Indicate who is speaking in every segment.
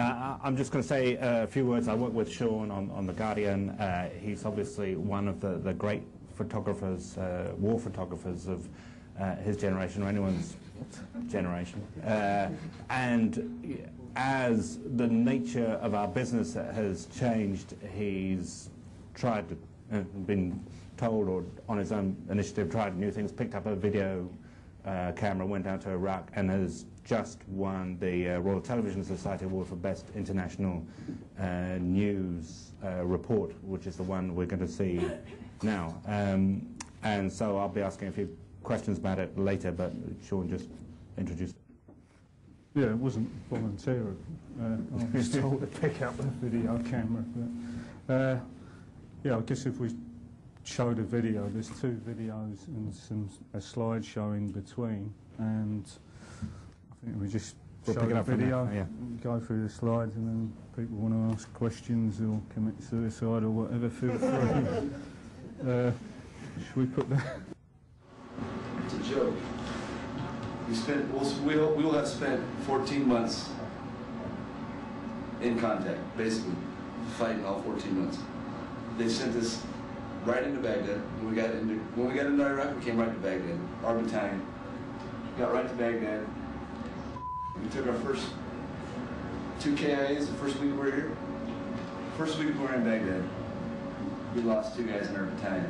Speaker 1: I'm just going to say a few words. I work with Sean on The Guardian. He's obviously one of the great photographers, war photographers of his generation, or anyone's generation. And as the nature of our business has changed, he's tried to, been told, or on his own initiative, tried new things, picked up a video camera, went down to Iraq, and has just won the Royal Television Society Award for Best International News Report, which is the one we're going to see now. And so I'll be asking a few questions about it later, but Sean just introduced it.
Speaker 2: Yeah, it wasn't voluntary. I was told to pick up a video camera. But, yeah, I guess if we show the video, there's two videos and a slideshow in between, and I think we just show the video, go through the slides, and then people want to ask questions or commit suicide or whatever, feel free. Should we put that?
Speaker 3: It's a joke. We will have spent 14 months in contact, basically, fighting all 14 months. They sent us right into Baghdad. When we got into Iraq, we came right to Baghdad. Our battalion got right to Baghdad. We took our first 2 KIAs the first week we were here. First week we were in Baghdad, we lost 2 guys in our battalion.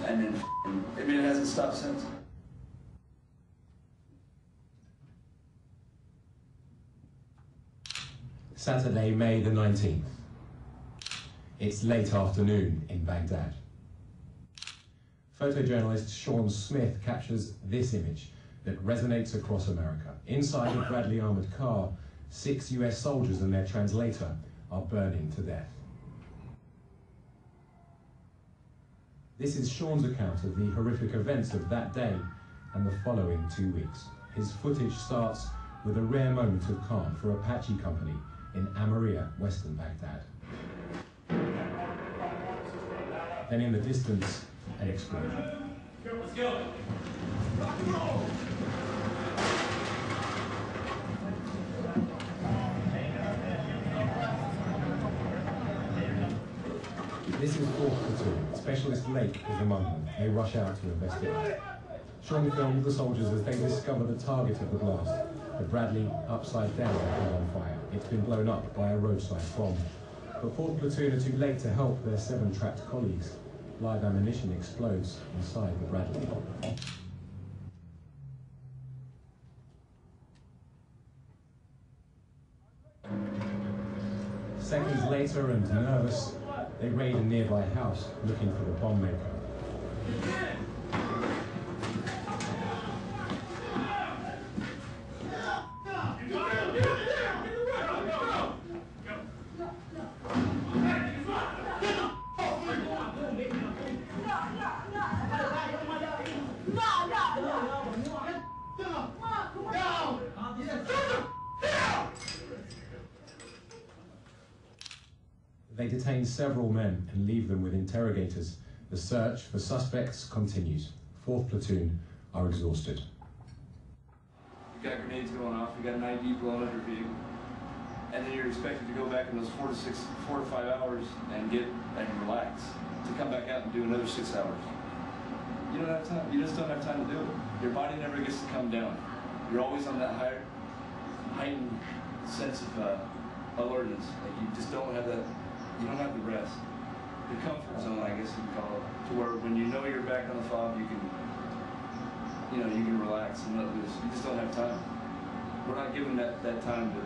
Speaker 3: And then, I mean, it hasn't stopped since.
Speaker 4: Saturday, May the 19th. It's late afternoon in Baghdad. Photojournalist Sean Smith captures this image that resonates across America. Inside a Bradley armored car, 6 US soldiers and their translator are burning to death. This is Sean's account of the horrific events of that day and the following 2 weeks. His footage starts with a rare moment of calm for Apache Company in Amaria, western Baghdad. Then in the distance, an explosion.
Speaker 5: Let's go! Rock and roll!
Speaker 4: This is 4th Platoon. Specialist Lake is among them. They rush out to investigate. Sean filmed the soldiers as they discover the target of the blast, the Bradley upside down and on fire. It's been blown up by a roadside bomb. But 4th Platoon are too late to help their 7 trapped colleagues. Live ammunition explodes inside the Bradley. Seconds later, and nervous, they raid a nearby house looking for the bomb maker. They detain several men and leave them with interrogators. The search for suspects continues. 4th Platoon are exhausted.
Speaker 3: You've got grenades going off, you've got an ID blown up your vehicle, and then you're expected to go back in those 4 to 5 hours and relax, to come back out and do another 6 hours. You don't have time. You just don't have time to do it. Your body never gets to come down. You're always on that heightened sense of alertness. Like you just don't have that. You don't have the rest. The comfort zone, I guess you can call it, to where when you know you're back on the fob, you can relax and let loose. You just don't have time. We're not given that time to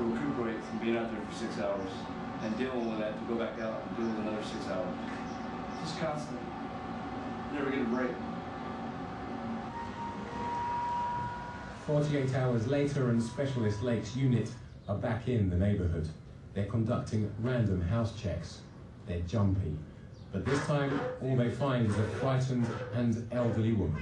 Speaker 3: recuperate from being out there for 6 hours and dealing with that, to go back out and deal with another 6 hours. Just constant. Never get a break.
Speaker 4: 48 hours later, and Specialist Lake's unit are back in the neighborhood. They're conducting random house checks. They're jumpy. But this time, all they find is a frightened and elderly woman.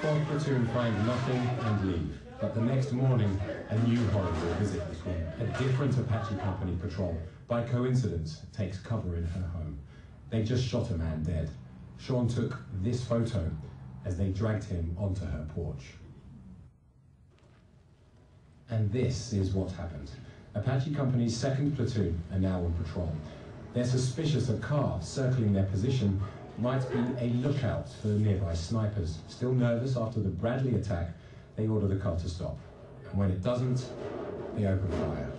Speaker 4: 4th platoon find nothing and leave. But the next morning, a new horror will visit the scene. A different Apache company patrol, by coincidence, takes cover in her home. They just shot a man dead. Sean took this photo as they dragged him onto her porch. And this is what happened. Apache Company's 2nd platoon are now on patrol. They're suspicious a car circling their position might be a lookout for nearby snipers. Still nervous after the Bradley attack, they order the car to stop. And when it doesn't, they open fire.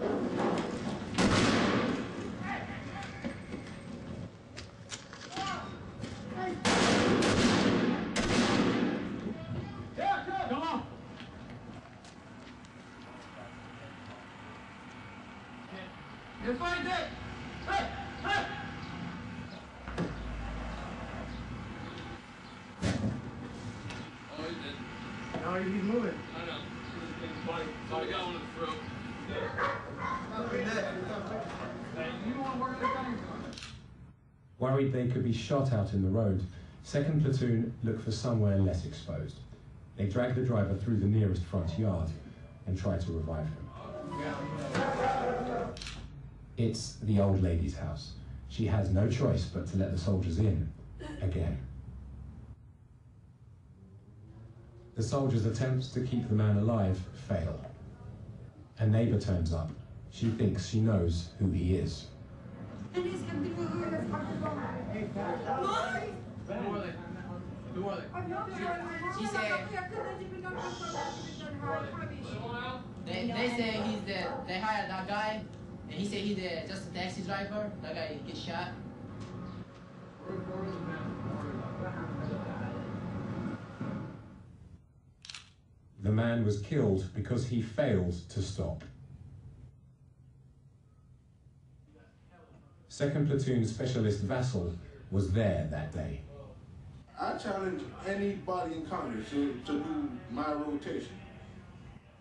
Speaker 6: He's moving.
Speaker 5: I know. I got one in the throat. You want to work that thing?
Speaker 4: Worried they could be shot out in the road, 2nd platoon look for somewhere less exposed. They drag the driver through the nearest front yard and try to revive him. It's the old lady's house. She has no choice but to let the soldiers in again. The soldiers' attempts to keep the man alive fail. A neighbor turns up. She thinks she knows who he is.
Speaker 5: Who are they?
Speaker 7: She said, they say he's they hired that guy, and he said he's just a taxi driver. That guy gets shot.
Speaker 4: The man was killed because he failed to stop. 2nd platoon specialist Vassal was there that day.
Speaker 8: I challenge anybody in Congress to do my rotation.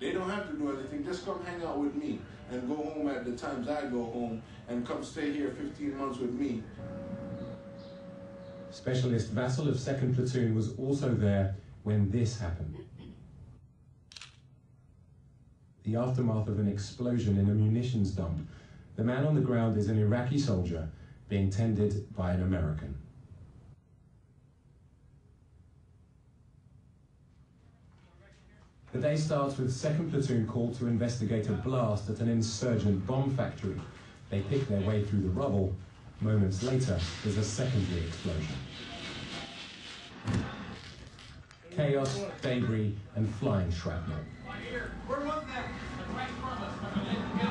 Speaker 8: They don't have to do anything, just come hang out with me and go home at the times I go home and come stay here 15 months with me.
Speaker 4: Specialist Vassal of 2nd platoon was also there when this happened. The aftermath of an explosion in a munitions dump. The man on the ground is an Iraqi soldier being tended by an American. The day starts with 2nd platoon called to investigate a blast at an insurgent bomb factory. They pick their way through the rubble. Moments later, there's a secondary explosion. Chaos, debris, and flying shrapnel.
Speaker 5: Where was that? Like right in front of us. Coming in. Go.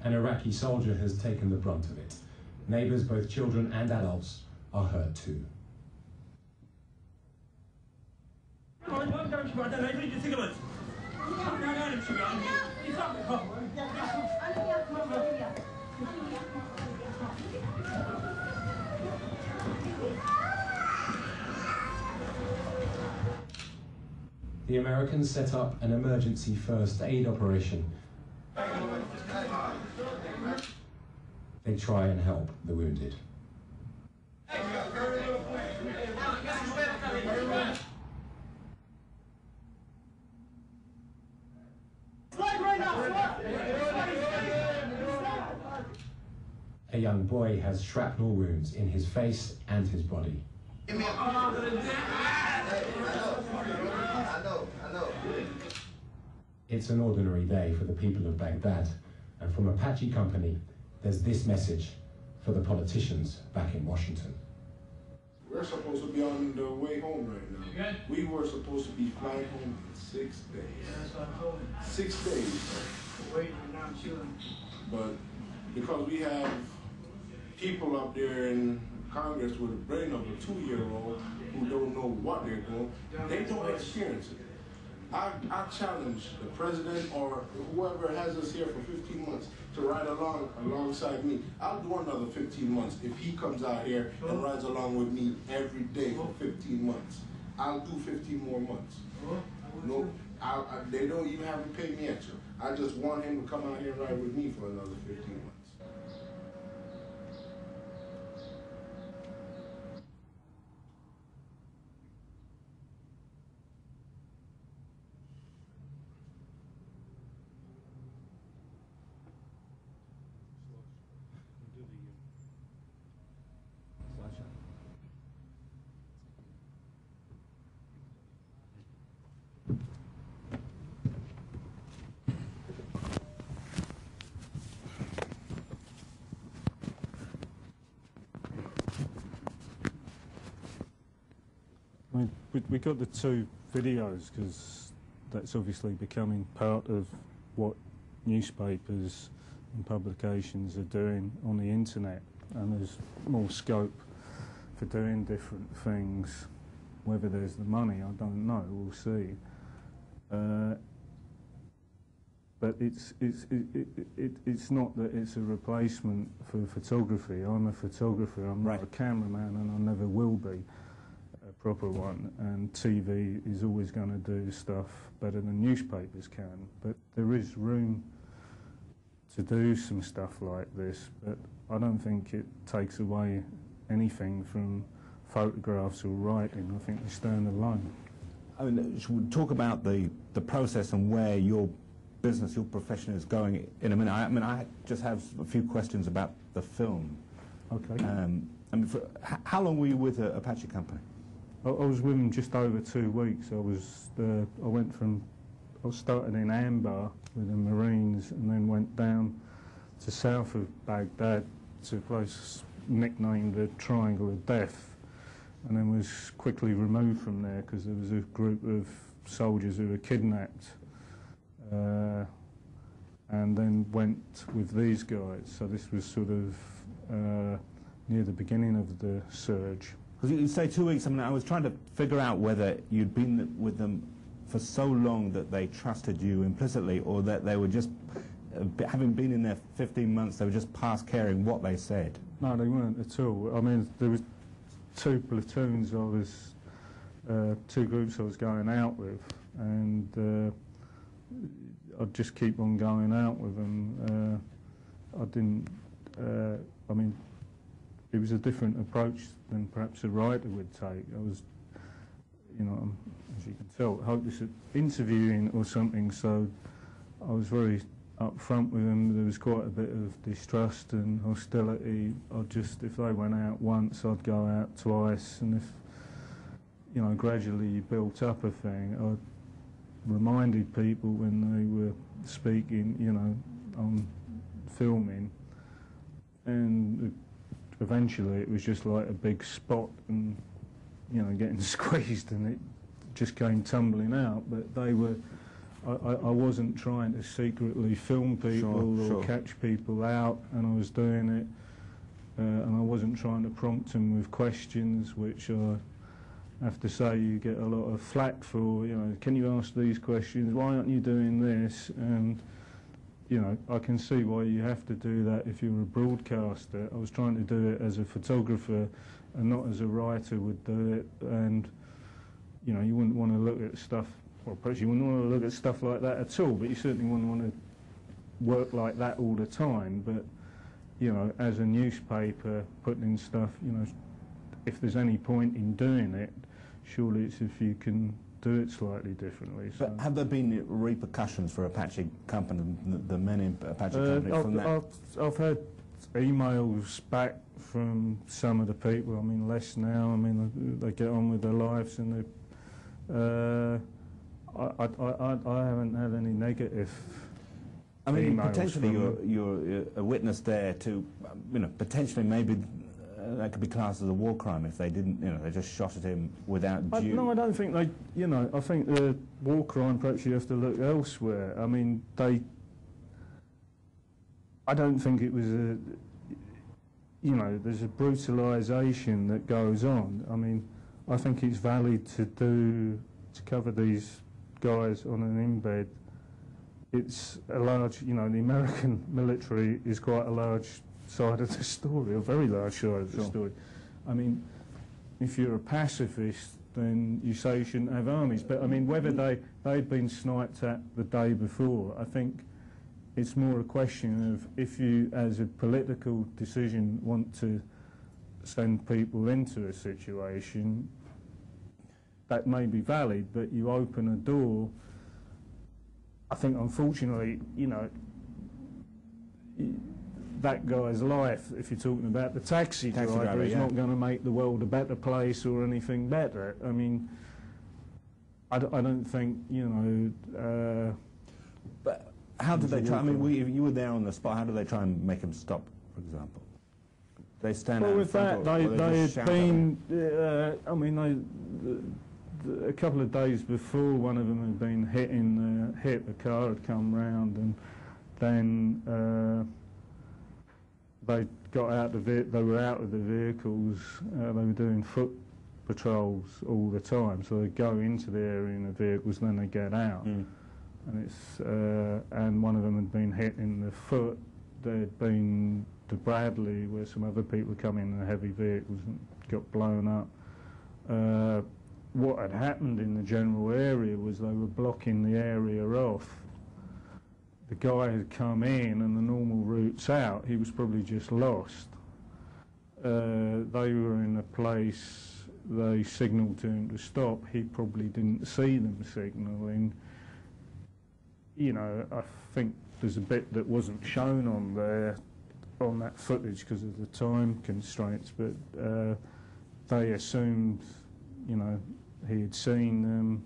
Speaker 4: An Iraqi soldier has taken the brunt of it. Neighbors, both children and adults, are hurt too. The Americans set up an emergency first aid operation. They try and help the wounded. A young boy has shrapnel wounds in his face and his body. It's an ordinary day for the people of Baghdad, and from Apache Company, there's this message for the politicians back in Washington.
Speaker 8: We're supposed to be on the way home right now. We were supposed to be flying home in 6 days. 6 days. But because we have people up there in Congress with a brain of a 2-year-old who don't know what they're doing, they don't experience it. I challenge the president or whoever has us here for 15 months to ride alongside me. I'll do another 15 months if he comes out here and rides along with me every day for 15 months. I'll do 15 more months. No, they don't even have to pay me extra. I just want him to come out here and ride with me for another 15 months.
Speaker 2: We got the two videos because that's obviously becoming part of what newspapers and publications are doing on the internet, and there's more scope for doing different things. Whether there's the money, I don't know, we'll see. But it's not that it's a replacement for photography. I'm a photographer, I'm not a cameraman, and I never will be a proper one. And TV is always going to do stuff better than newspapers can. But there is room to do some stuff like this, but I don't think it takes away anything from photographs or writing. I think they stand alone.
Speaker 1: I mean, should we talk about the process and where your business, your profession is going in a minute? I mean, I just have a few questions about the film.
Speaker 2: Okay.
Speaker 1: I mean, how long were you with Apache Company?
Speaker 2: I was with them just over 2 weeks. I started in Anbar with the Marines and then went down to south of Baghdad to a place nicknamed the Triangle of Death, and then was quickly removed from there because there was a group of soldiers who were kidnapped, and then went with these guys. So this was sort of near the beginning of the surge.
Speaker 1: Because you say 2 weeks. I mean, I was trying to figure out whether you'd been with them for so long that they trusted you implicitly, or that they were just, having been in there 15 months, they were just past caring what they said.
Speaker 2: No, they weren't at all. I mean, there was 2 platoons I was, 2 groups I was going out with, and I'd just keep on going out with them. I didn't, I mean, it was a different approach than perhaps a writer would take. I was, you know, as you can tell, hopeless at interviewing or something, so I was very upfront with them. There was quite a bit of distrust and hostility. If they went out once, I'd go out twice, and if, you know, gradually you built up a thing. I reminded people when they were speaking, you know, on filming, and eventually it was just like a big spot and, you know, getting squeezed, and it just came tumbling out. But they were, I wasn't trying to secretly film people or catch people out, and I was doing it, and I wasn't trying to prompt them with questions, which I have to say you get a lot of flack for. You know, can you ask these questions? Why aren't you doing this? And, you know, I can see why you have to do that if you're a broadcaster. I was trying to do it as a photographer and not as a writer would do it. And, you know, you wouldn't want to look at stuff, well, perhaps you wouldn't want to look at stuff like that at all, but you certainly wouldn't want to work like that all the time. But, you know, as a newspaper, putting in stuff, you know, if there's any point in doing it, surely it's if you can do it slightly differently. So.
Speaker 1: But have there been repercussions for Apache Company, the men in Apache Company, from that?
Speaker 2: I've had emails back from some of the people. I mean, less now. I mean, they get on with their lives, and I haven't had any negative.
Speaker 1: I mean,
Speaker 2: emails
Speaker 1: potentially you're a witness there to, you know, potentially maybe that could be classed as a war crime if they didn't, you know, they just shot at him without due.
Speaker 2: No, I don't think they, you know, I think the war crime, perhaps you have to look elsewhere. I mean, I don't think it was a, you know, there's a brutalisation that goes on. I mean, I think it's valid to cover these guys on an embed, it's a large, you know, the American military is quite a large side of the story, a very large side of the story. I mean, if you're a pacifist, then you say you shouldn't have armies. But I mean, whether they'd been sniped at the day before, I think it's more a question of if you, as a political decision, want to send people into a situation, that may be valid, but you open a door. I think, unfortunately, you know, that guy's life, if you're talking about the taxi driver, is not going to make the world a better place or anything better. I mean, I don't think, you know...
Speaker 1: but how did they try? I mean, you were there on the spot. How did they try and make him stop, for example? They stand out in front,
Speaker 2: they had been...
Speaker 1: I
Speaker 2: mean, a couple of days before, one of them had been hit in the hip. A car had come round, and then they got out of it. They were out of the vehicles. They were doing foot patrols all the time, so they'd go into the area in the vehicles, then they get out. And it's and one of them had been hit in the foot. They'd been to Bradley, where some other people come in the heavy vehicles and got blown up. What had happened in the general area was they were blocking the area off. The guy had come in and the normal route's out. He was probably just lost. They were in a place, they signalled to him to stop. He probably didn't see them signalling. You know, I think there's a bit that wasn't shown on there, on that footage, because of the time constraints, but they assumed, you know, he had seen them.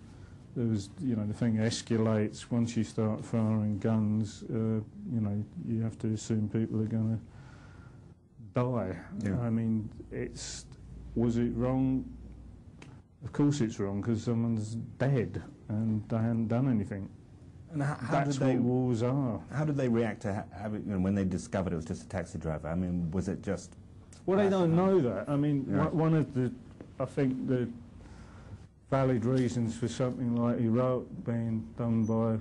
Speaker 2: There was, you know, the thing escalates once you start firing guns. You know, you have to assume people are going to die.
Speaker 1: Yeah.
Speaker 2: I mean, was it wrong? Of course it's wrong, because someone's dead and they hadn't done anything.
Speaker 1: And
Speaker 2: That's what wars are.
Speaker 1: How did they react to when they discovered it was just a taxi driver? I mean, was it just...
Speaker 2: Well, they don't know that. I mean, one of the, I think, the valid reasons for something like Iraq being done by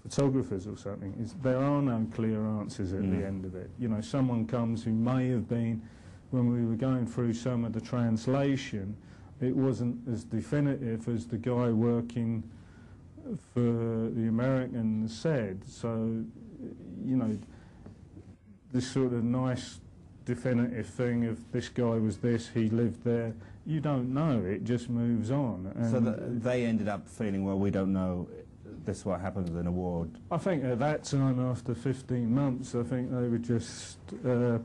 Speaker 2: photographers or something is there are no clear answers at the end of it. You know, someone comes who may have been, when we were going through some of the translation, it wasn't as definitive as the guy working for the Americans said. So, you know, this sort of nice definitive thing of this guy was this, he lived there, you don't know, it just moves on. And
Speaker 1: so they ended up feeling, well, we don't know, this is what happens in a war.
Speaker 2: I think at that time, after 15 months, I think they were just, you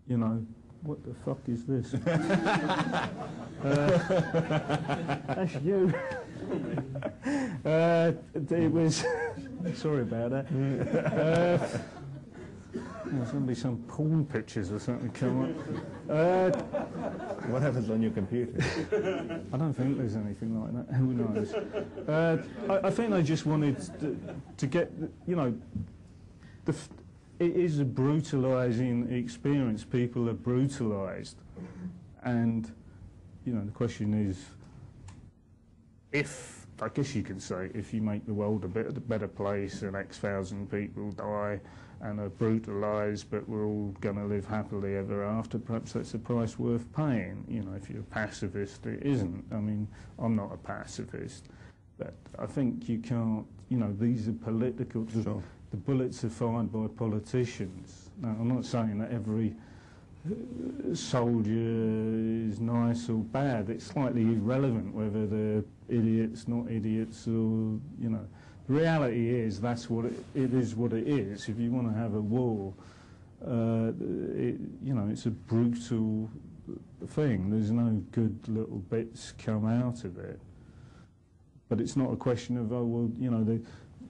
Speaker 2: know, what the fuck is this? That's you. It was, sorry about that. There's going to be some porn pictures or something come up.
Speaker 1: What happens on your computer?
Speaker 2: I don't think there's anything like that. Who knows? I think they just wanted to get, you know, it is a brutalising experience. People are brutalised. And, you know, the question is, if, I guess you can say, if you make the world a better place and X thousand people die and are brutalised, but we're all going to live happily ever after, perhaps that's a price worth paying. You know, if you're a pacifist, it isn't. I mean, I'm not a pacifist, but I think you can't, you know, these are political,
Speaker 1: Sure.
Speaker 2: The bullets are fired by politicians. Now, I'm not saying that every soldier is nice or bad. It's slightly irrelevant whether they're idiots, not idiots, or, you know. The reality is that's what it is what it is. If you want to have a war, you know, it's a brutal thing. There's no good little bits come out of it. But it's not a question of, oh, well, you know,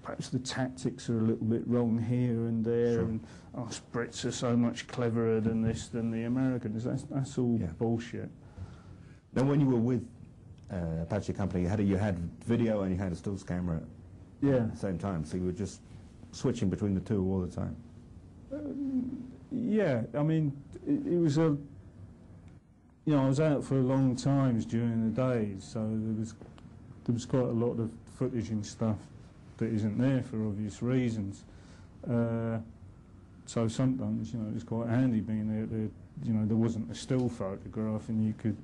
Speaker 2: perhaps the tactics are a little bit wrong here and there,
Speaker 1: Sure.
Speaker 2: and us Brits are so much cleverer than this than the Americans. That's all bullshit.
Speaker 1: Now, when you were with Apache Company, you had video and you had a stills camera at the same time, so you were just switching between the two all the time.
Speaker 2: Yeah, I mean, it was a, you know, I was out for long times during the days, so there was there was quite a lot of footage and stuff that isn't there for obvious reasons. So sometimes, you know, it was quite handy being there. You know, there wasn't a still photograph and you could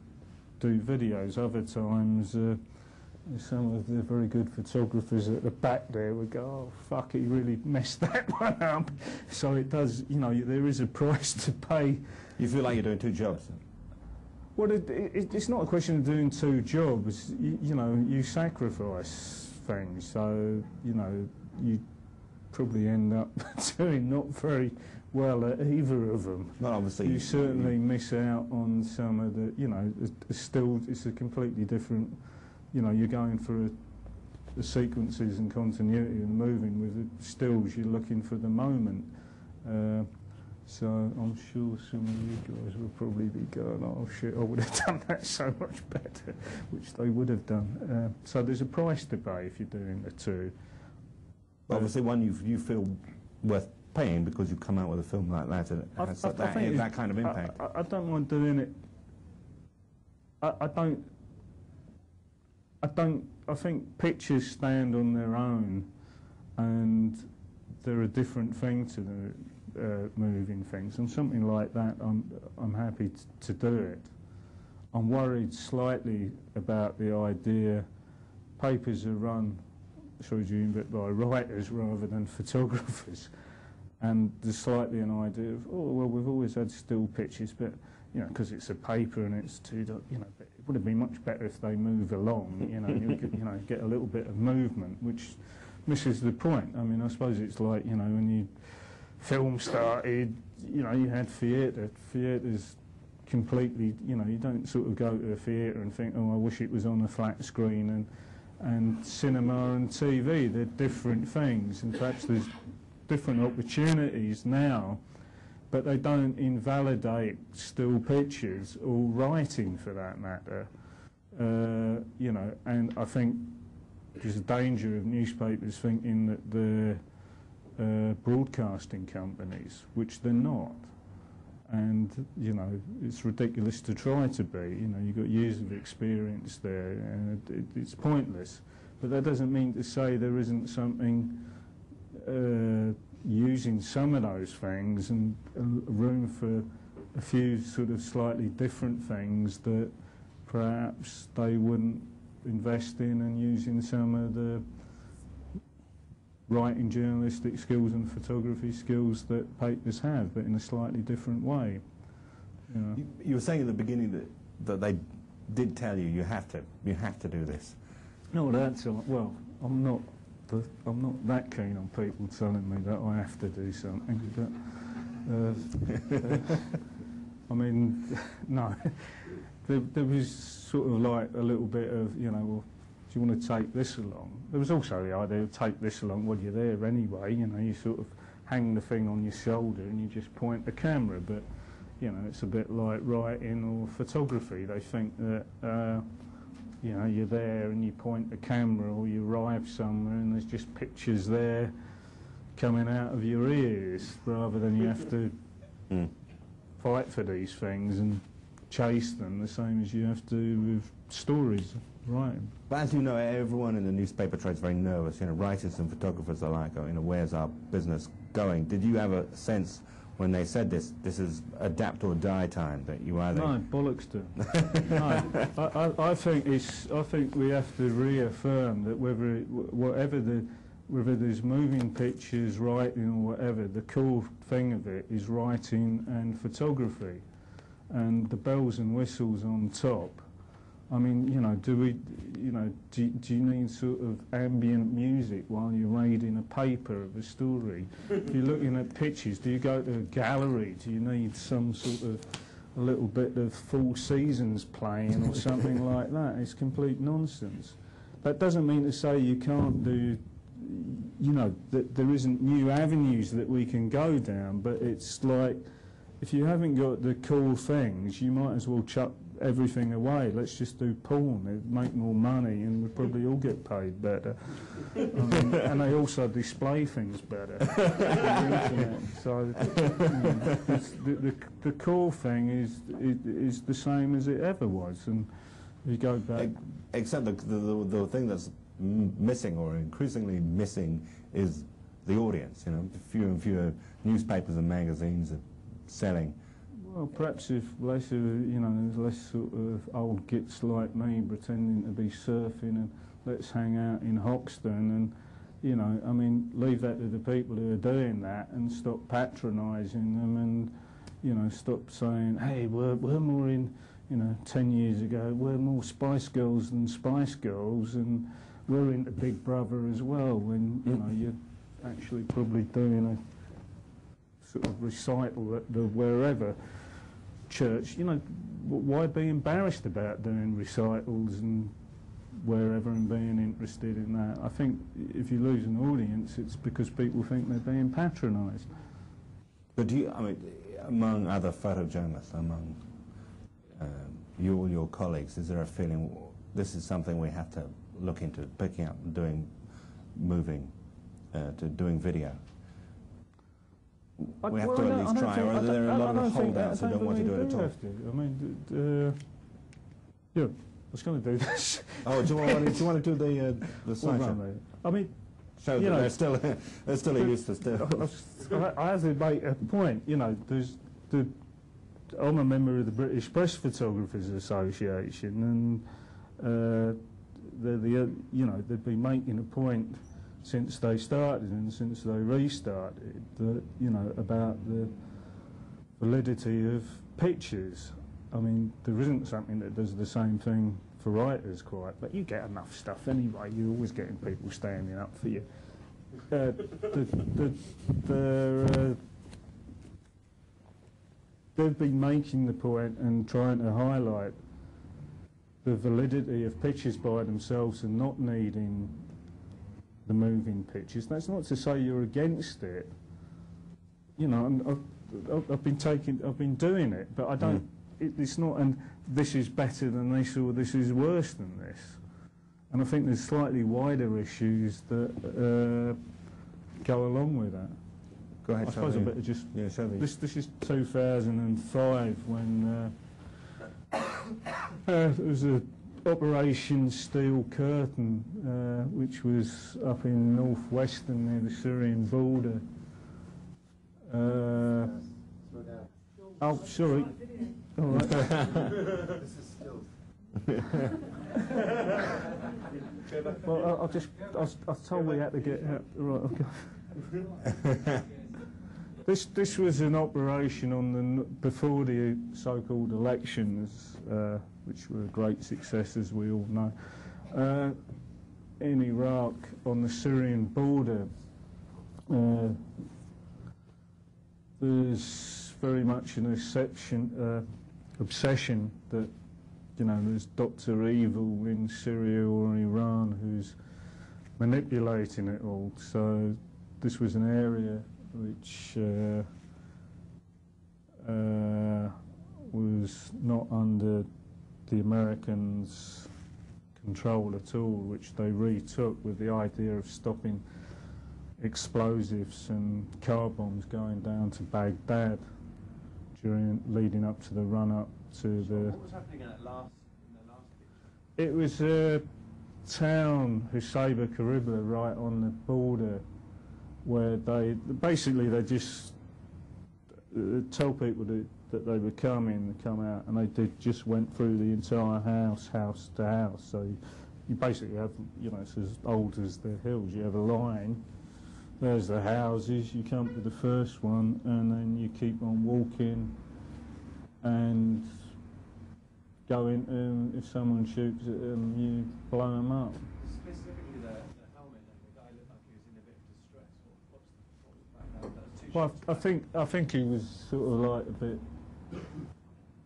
Speaker 2: do videos. Other times, some of the very good photographers at the back there would go, oh, fuck, he really messed that one up. So it does, you know, there is a price to pay.
Speaker 1: You feel like you're doing two jobs?
Speaker 2: Well, it's not a question of doing two jobs. You know, you sacrifice things, so, you know, you probably end up doing not very well at either of them.
Speaker 1: Well, obviously.
Speaker 2: You certainly miss out on some of the, you know, still, it's a completely different, you know, you're going for the sequences and continuity and moving with the stills, you're looking for the moment. So I'm sure some of you guys will probably be going, oh shit, I would have done that so much better, which they would have done. So there's a price to pay if you're doing the two.
Speaker 1: Obviously one you feel worth paying because you come out with a film like that and it has that kind of impact.
Speaker 2: I don't mind doing it. I think pictures stand on their own and they're a different thing to the moving things, and something like that I'm happy to do it. I'm worried slightly about the idea papers are run, sorry Julian, but by writers rather than photographers, and there's slightly an idea of, oh well, we've always had still pictures, but you know, because it's a paper and it's too, you know, but it would have been much better if they move along, you know, you know, get a little bit of movement, which misses the point. I mean, I suppose it's like, you know, when you film started, you know, you had theatre. Theatre's completely, you know, you don't sort of go to a theatre and think, oh, I wish it was on a flat screen, and cinema and TV, they're different things, and perhaps there's different opportunities now, but they don't invalidate still pictures or writing for that matter, you know, and I think there's a danger of newspapers thinking that they're broadcasting companies, which they're not. And, you know, it's ridiculous to try to be. You know, you've got years of experience there, and it's pointless. But that doesn't mean to say there isn't something using some of those things and room for a few sort of slightly different things that perhaps they wouldn't invest in, and using some of the writing journalistic skills and photography skills that papers have, but in a slightly different way. You know.
Speaker 1: You were saying at the beginning that they did tell you have to do this.
Speaker 2: No, that's well. I'm not that keen on people telling me that I have to do something. But I mean, no. There was sort of like a little bit of, you know, well, do you want to take this along? There was also the idea of take this along while you're there anyway. You know, you sort of hang the thing on your shoulder and you just point the camera. But you know, it's a bit like writing or photography. They think that you know, you're there and you point the camera, or you arrive somewhere and there's just pictures there coming out of your ears, rather than you have to fight for these things and chase them the same as you have to with stories. Right.
Speaker 1: But as you know, everyone in the newspaper trade's very nervous. You know, writers and photographers are like, oh, you know, where's our business going? Did you have a sense when they said this is adapt or die time, that you either...
Speaker 2: No, bollocks to them. No, I think we have to reaffirm that whether there's moving pictures, writing or whatever, the cool thing of it is writing and photography, and the bells and whistles on top. I mean, you know, do you need sort of ambient music while you're reading a paper of a story? If you're looking at pictures, do you go to a gallery? Do you need some sort of a little bit of Four Seasons playing or something like that? It's complete nonsense. That doesn't mean to say you can't do, you know, that there isn't new avenues that we can go down, but it's like, if you haven't got the cool things, you might as well chuck everything away. Let's just do porn. It'd make more money and we'd probably all get paid better. And they also display things better on the internet. So the cool thing is the same as it ever was. And You go back.
Speaker 1: Except the thing that's missing, or increasingly missing, is the audience. You know, fewer and fewer newspapers and magazines are selling.
Speaker 2: Well, perhaps if less sort of old gits like me pretending to be surfing and let's hang out in Hoxton and, you know, I mean, leave that to the people who are doing that and stop patronising them and, you know, stop saying, hey, we're more in, you know, 10 years ago, we're more Spice Girls than Spice Girls and we're into Big Brother as well, when, you know, you're actually probably doing a sort of recital at the wherever church. You know, why be embarrassed about doing recitals and wherever and being interested in that? I think if you lose an audience, it's because people think they're being patronised.
Speaker 1: But do you, I mean, among other photojournalists, among you or your colleagues, is there a feeling this is something we have to look into, picking up and doing, moving to doing video? We have to at least try, or are there a lot of holdouts who don't want to do it at all?
Speaker 2: I mean, yeah, I was going to do this.
Speaker 1: Oh, do you want to do the slideshow?
Speaker 2: I mean,
Speaker 1: show that they're still a useless
Speaker 2: I have to make a point. You know, I'm a member of the British Press Photographers Association, and they've been making a point since they started and since they restarted, that, you know, about the validity of pictures. I mean, there isn't something that does the same thing for writers quite, but you get enough stuff anyway. You're always getting people standing up for you. They've been making the point and trying to highlight the validity of pictures by themselves and not needing the moving pictures. That's not to say you're against it. You know, I've been doing it, but I don't. It's not. And this is better than this, or this is worse than this. And I think there's slightly wider issues that go along with that.
Speaker 1: Go ahead.
Speaker 2: I suppose I better just. Yeah, this is 2005 when there was a Operation Steel Curtain, which was up in northwestern near the Syrian border. Oh, sorry. All right.
Speaker 9: This is still.
Speaker 2: Well, I was told we had to get out. Right. Okay. This was an operation on before the so-called elections, which were a great success, as we all know, in Iraq on the Syrian border. There's very much an obsession that, you know, there's Dr. Evil in Syria or in Iran who's manipulating it all. So this was an area which was not under the Americans' control at all, which they retook with the idea of stopping explosives and car bombs going down to Baghdad leading up to the run-up to the...
Speaker 9: What was happening in the last picture?
Speaker 2: It was a town, Hawijah, right on the border, where they just told people that they were coming, come out, and they just went through the entire house to house. So you basically have, you know, it's as old as the hills. You have a line, there's the houses, you come to the first one, and then you keep on walking and go into them. If someone shoots at them, you blow them up.
Speaker 9: Specifically the helmet and the guy looked like he was in a bit of distress. What was that?
Speaker 2: Well, I think he was sort of like a bit,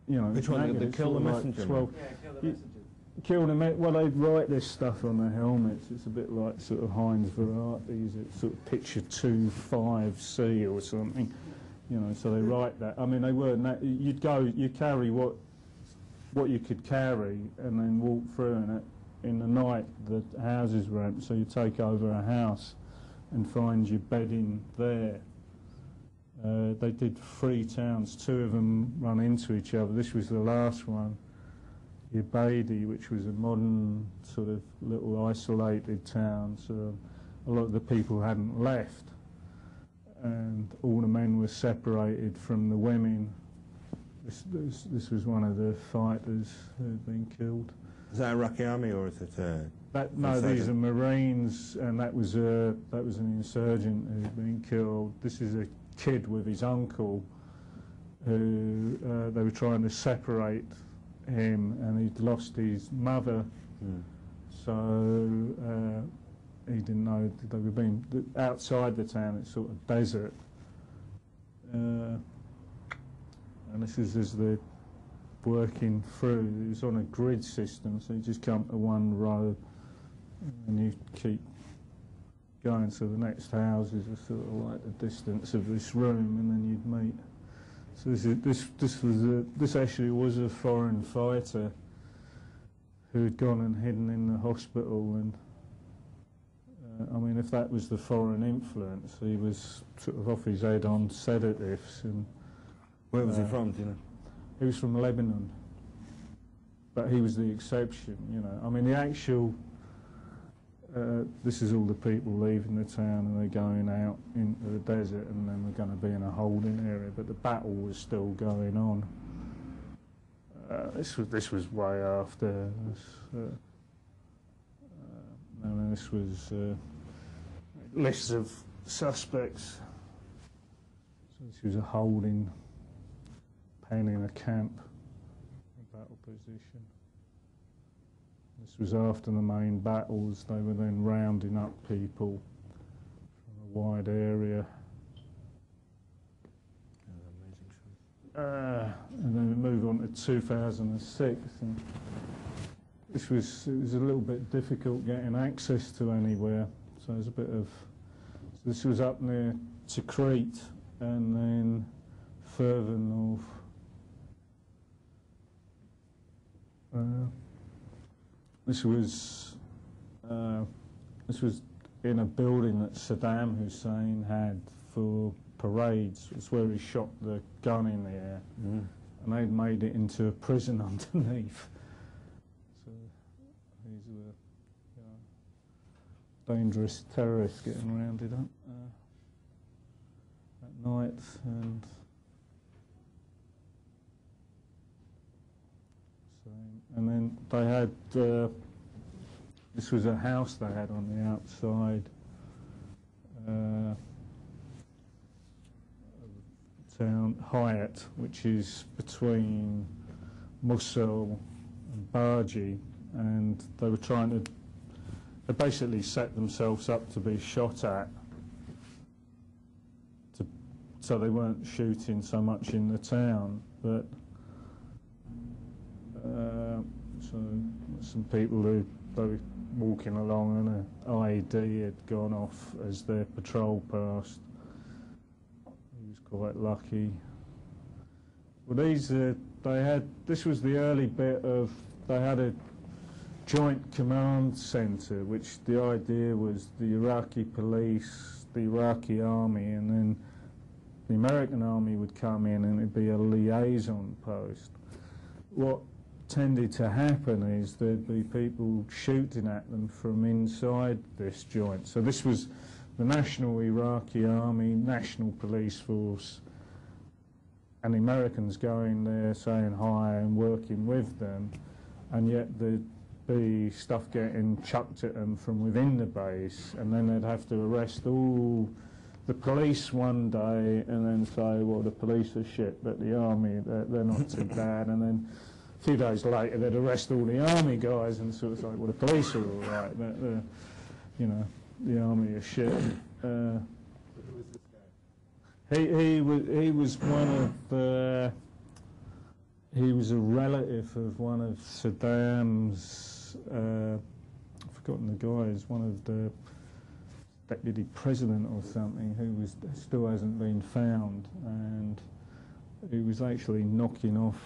Speaker 2: you know.
Speaker 1: Which one? The Kill the Messenger?
Speaker 2: Well,
Speaker 9: yeah, kill the messenger.
Speaker 2: Kill the messenger. Well, they write this stuff on the helmets. It's a bit like sort of Heinz varieties. It's sort of picture 25C or something. You know, so they write that. I mean, they weren't. You carry what you could carry, and then walk through. And in the night, the houses were empty, so you take over a house and find your bedding there. They did 3 towns. 2 of them run into each other. This was the last one. Ubaidi, which was a modern sort of little isolated town, so a lot of the people hadn't left, and all the men were separated from the women. This was one of the fighters who had been killed.
Speaker 10: Is that Iraqi army or is it
Speaker 2: No, these are Marines, and that was an insurgent who'd been killed. This is a kid with his uncle who they were trying to separate him, and he'd lost his mother, so he didn't know they were being outside the town. It's sort of desert, and this is as they're working through. It was on a grid system, so you just come to one row and you keep going. So the next houses are sort of like the distance of this room, and then you'd meet. So this actually was a foreign fighter who had gone and hidden in the hospital, and I mean, if that was the foreign influence, he was sort of off his head on sedatives. And
Speaker 10: where was he from? Do you know?
Speaker 2: He was from Lebanon, but he was the exception. You know, I mean, the actual. This is all the people leaving the town, and they're going out into the desert, and then they're going to be in a holding area. But the battle was still going on. This was way after. And this was lists of suspects. So this was a holding pen in a camp, a battle position. This was after the main battles. They were then rounding up people from a wide area. And then we move on to 2006. And it was a little bit difficult getting access to anywhere. So there's a bit of. So this was up near Tikrit, and then further north. This was in a building that Saddam Hussein had for parades. It's where he shot the gun in the air, and they'd made it into a prison underneath. So these were dangerous terrorists getting rounded up at night. And then they had, this was a house they had on the outside of town, Hayat, which is between Mosul and Barji, and they were trying to, they basically set themselves up to be shot at, so they weren't shooting so much in the town, but so some people who they were walking along, and an IED had gone off as their patrol passed. He was quite lucky. Well, this was the early bit of, they had a joint command centre, which the idea was the Iraqi police, the Iraqi army, and then the American army would come in, and it'd be a liaison post. What tended to happen is there'd be people shooting at them from inside this joint. So this was the National Iraqi Army, National Police Force, and the Americans going there saying hi and working with them, and yet there'd be stuff getting chucked at them from within the base, and then they'd have to arrest all the police one day and then say, well, the police are shit, but the army, they're not too bad, and then a few days later, they'd arrest all the army guys and sort of say, well, the police are all right, but you know, the army are shit.
Speaker 10: Who was this guy?
Speaker 2: He was one of the. He was a relative of one of Saddam's. I've forgotten the guys. One of the deputy president or something, who still hasn't been found, and he was actually knocking off.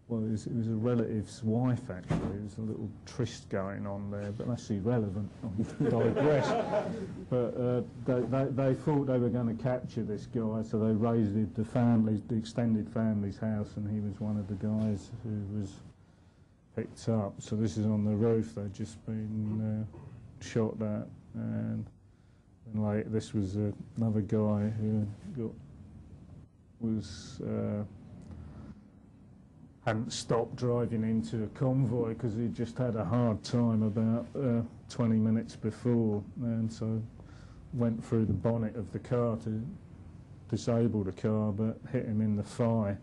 Speaker 2: Well, it was a relative's wife, actually. There was a little tryst going on there, but that's irrelevant. I digress. But they thought they were going to capture this guy, so they raided the extended family's house, and he was one of the guys who was picked up. So this is on the roof. They'd just been shot at, and like this was another guy who hadn't stopped driving into a convoy because he just had a hard time about 20 minutes before, and so went through the bonnet of the car to disable the car, but hit him in the thigh.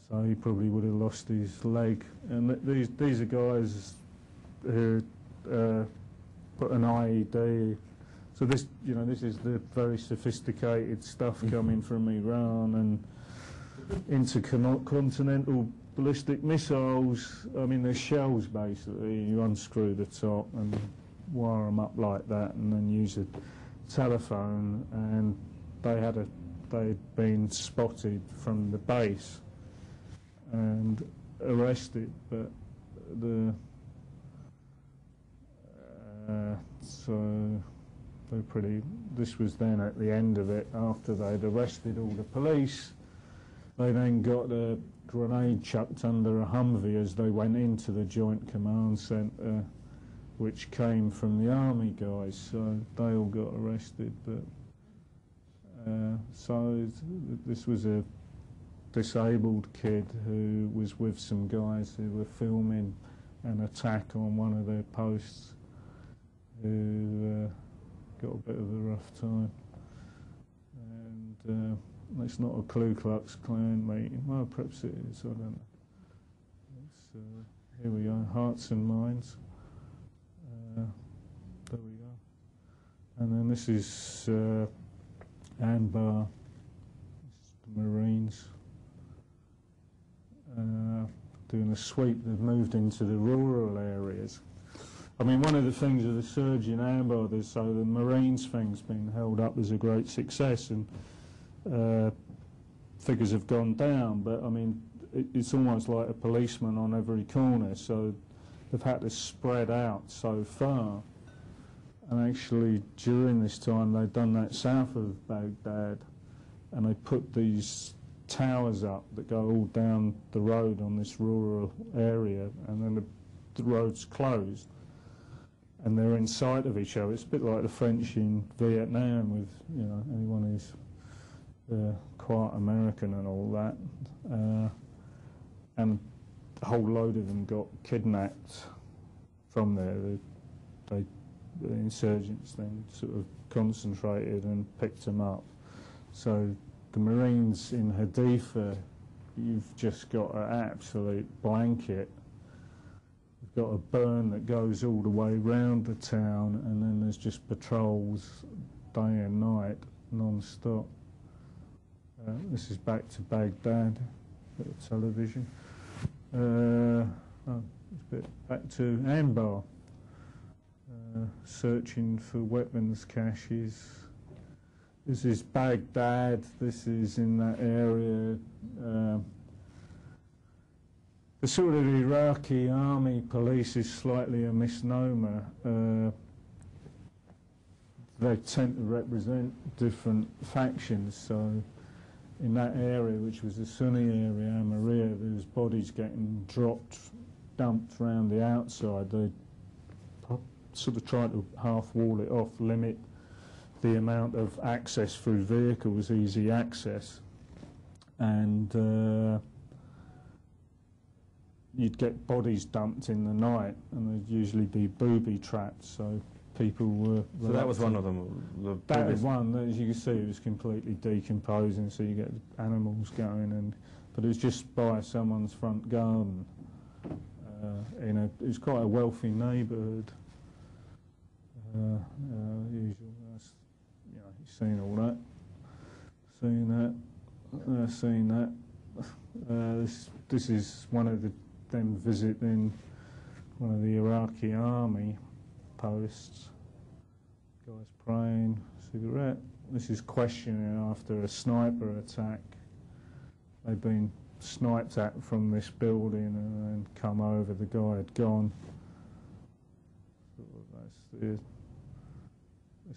Speaker 2: So he probably would have lost his leg. And these are guys who put an IED. So this, you know, this is the very sophisticated stuff coming from Iran and intercontinental ballistic missiles. I mean, they're shells basically. You unscrew the top and wire them up like that, and then use a telephone. And they'd been spotted from the base and arrested, but so they're pretty. This was then at the end of it, after they'd arrested all the police. They then got a grenade chucked under a Humvee as they went into the Joint Command Centre, which came from the army guys. So they all got arrested. But so this was a disabled kid who was with some guys who were filming an attack on one of their posts, who got a bit of a rough time. And it's not a Ku Klux Klan meeting. Well, perhaps it is, I don't know. Here we are, Hearts and Minds. There we go. And then this is Anbar, this is the Marines. Doing a sweep. They've moved into the rural areas. I mean, one of the things with the surge in Anbar, so the Marines thing's been held up as a great success, and figures have gone down, but I mean, it's almost like a policeman on every corner, so they've had to spread out so far. And actually, during this time, they've done that south of Baghdad, and they put these towers up that go all down the road on this rural area, and then the road's closed, and they're in sight of each other. It's a bit like the French in Vietnam, with, you know, anyone who's quite American and all that, and a whole load of them got kidnapped from there. The insurgents then sort of concentrated and picked them up. So the Marines in Haditha, you've just got an absolute blanket. You've got a burn that goes all the way round the town, and then there's just patrols day and night, non-stop. This is back to Baghdad, bit of television. It's a bit back to Anbar, searching for weapons caches. This is Baghdad, this is in that area. The sort of Iraqi army police is slightly a misnomer. They tend to represent different factions, so in that area, which was the Sunni area, Amaria, there was bodies getting dumped around the outside. They sort of tried to half wall it off, limit the amount of access through vehicles, easy access, and you'd get bodies dumped in the night, and there'd usually be booby traps, so people were reluctant. So
Speaker 10: that was one of them?
Speaker 2: That was one. As you can see, it was completely decomposing, so you get animals going, but it was just by someone's front garden. It was quite a wealthy neighbourhood. Usual, you know, you've seen all that, seen that. This is one of them visiting one of the Iraqi army posts. Guys praying, cigarette. This is questioning after a sniper attack. They've been sniped at from this building and then come over. The guy had gone. This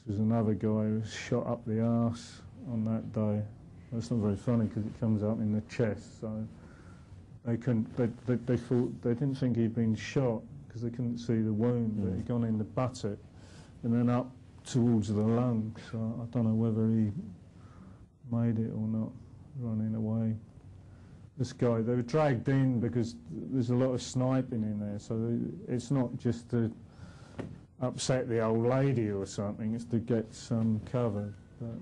Speaker 2: was another guy who was shot up the arse on that day. Well, it's not very funny because it comes up in the chest, so they couldn't. They thought they didn't think he'd been shot because they couldn't see the wound, but he'd gone in the buttock and then up towards the lung. So I don't know whether he made it or not, running away. This guy, they were dragged in because there's a lot of sniping in there, so it's not just to upset the old lady or something, it's to get some cover. But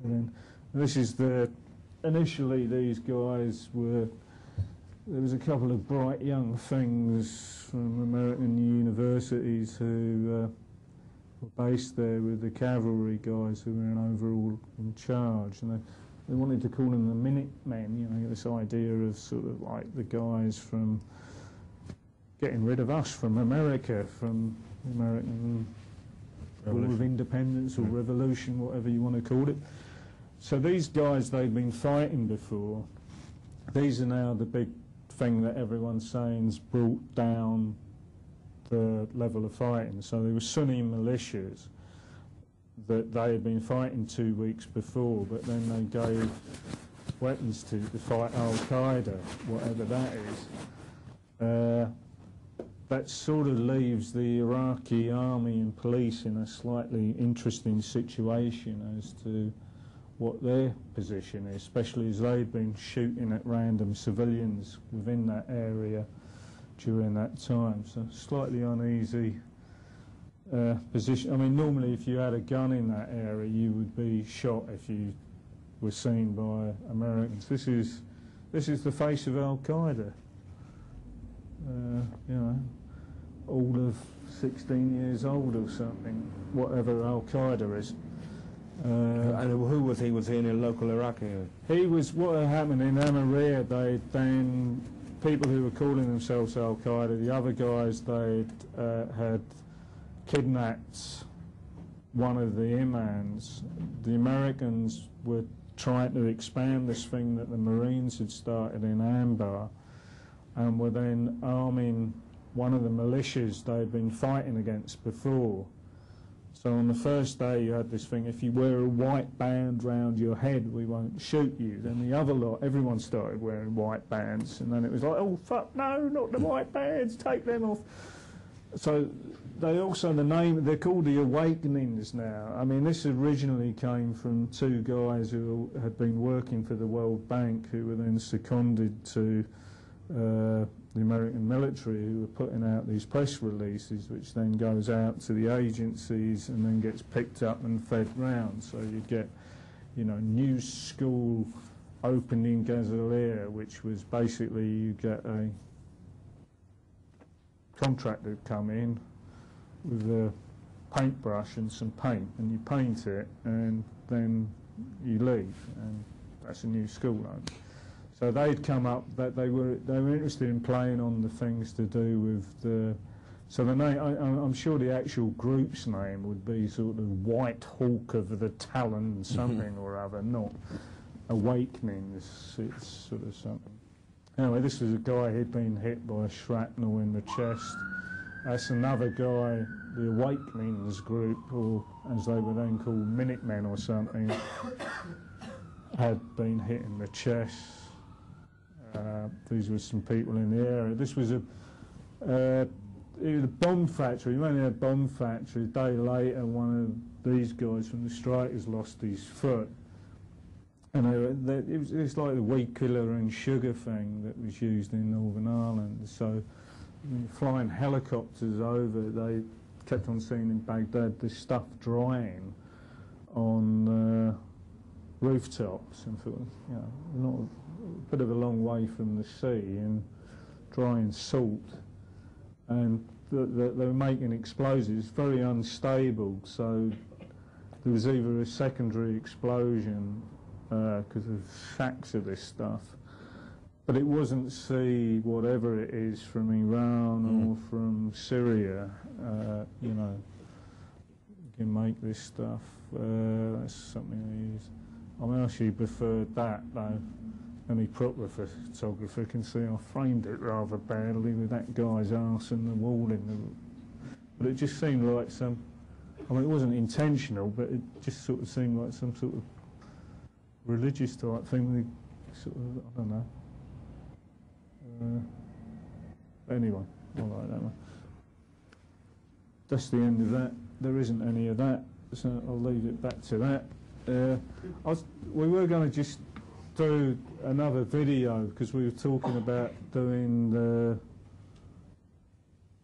Speaker 2: then, this is initially these guys were, there was a couple of bright young things from American universities who were based there with the cavalry guys who were overall in charge, and they wanted to call them the Minutemen, you know, this idea of sort of like the guys from getting rid of us from America, from the American War of Independence or Revolution, whatever you want to call it. So these guys, they'd been fighting before. These are now the big thing that everyone's saying's brought down the level of fighting. So they were Sunni militias that they had been fighting 2 weeks before, but then they gave weapons to fight Al-Qaeda, whatever that is. That sort of leaves the Iraqi army and police in a slightly interesting situation as to what their position is, especially as they'd been shooting at random civilians within that area during that time. So slightly uneasy position. I mean, normally if you had a gun in that area, you would be shot if you were seen by Americans. This is the face of Al-Qaeda. You know, all of 16 years old or something, whatever Al-Qaeda is.
Speaker 10: And who was he? Was he in a local Iraqi?
Speaker 2: He was, what had happened in Hawijah, then people who were calling themselves Al-Qaeda, the other guys, they had kidnapped one of the imams. The Americans were trying to expand this thing that the Marines had started in Anbar, and were then arming one of the militias they'd been fighting against before. So on the first day you had this thing, if you wear a white band round your head, we won't shoot you. Then the other lot, everyone started wearing white bands, and then it was like, oh fuck, no, not the white bands, take them off. So they also, the name, they're called the Awakenings now. I mean, this originally came from two guys who had been working for the World Bank, who were then seconded to the American military, who were putting out these press releases, which then goes out to the agencies and then gets picked up and fed round. So you get, you know, New School Opening Gazalier, which was basically you get a contractor come in with a paintbrush and some paint, and you paint it, and then you leave, and that's a new school. So they'd come up that they were interested in playing on the things to do with the. So the name, I'm sure the actual group's name would be sort of White Hawk of the Talon something or other, not Awakenings. It's sort of something. Anyway, this was a guy who'd been hit by shrapnel in the chest. That's another guy, the Awakenings group, or as they were then called, Minutemen or something, had been hit in the chest. These were some people in the area. This was a bomb factory. We went in a bomb factory. A day later, one of these guys from the strikers lost his foot. And it was like the wheat killer and sugar thing that was used in Northern Ireland. So flying helicopters over, they kept on seeing in Baghdad this stuff drying on rooftops, and thought, you know, not a bit of a long way from the sea, and drying salt. And they were making explosives, very unstable, so there was either a secondary explosion because of sacks of this stuff, but it wasn't whatever it is from Iran or from Syria, you know, you can make this stuff. That's something I use. I mean, I actually preferred that, though. Any proper photographer can see I framed it rather badly with that guy's arse and the wall in the. But it just seemed like some. I mean, it wasn't intentional, but it just sort of seemed like some sort of religious type thing. Sort of, I don't know. Anyway, I like that one. That's the end of that. There isn't any of that, so I'll leave it back to that. We were going to just do another video because we were talking about doing the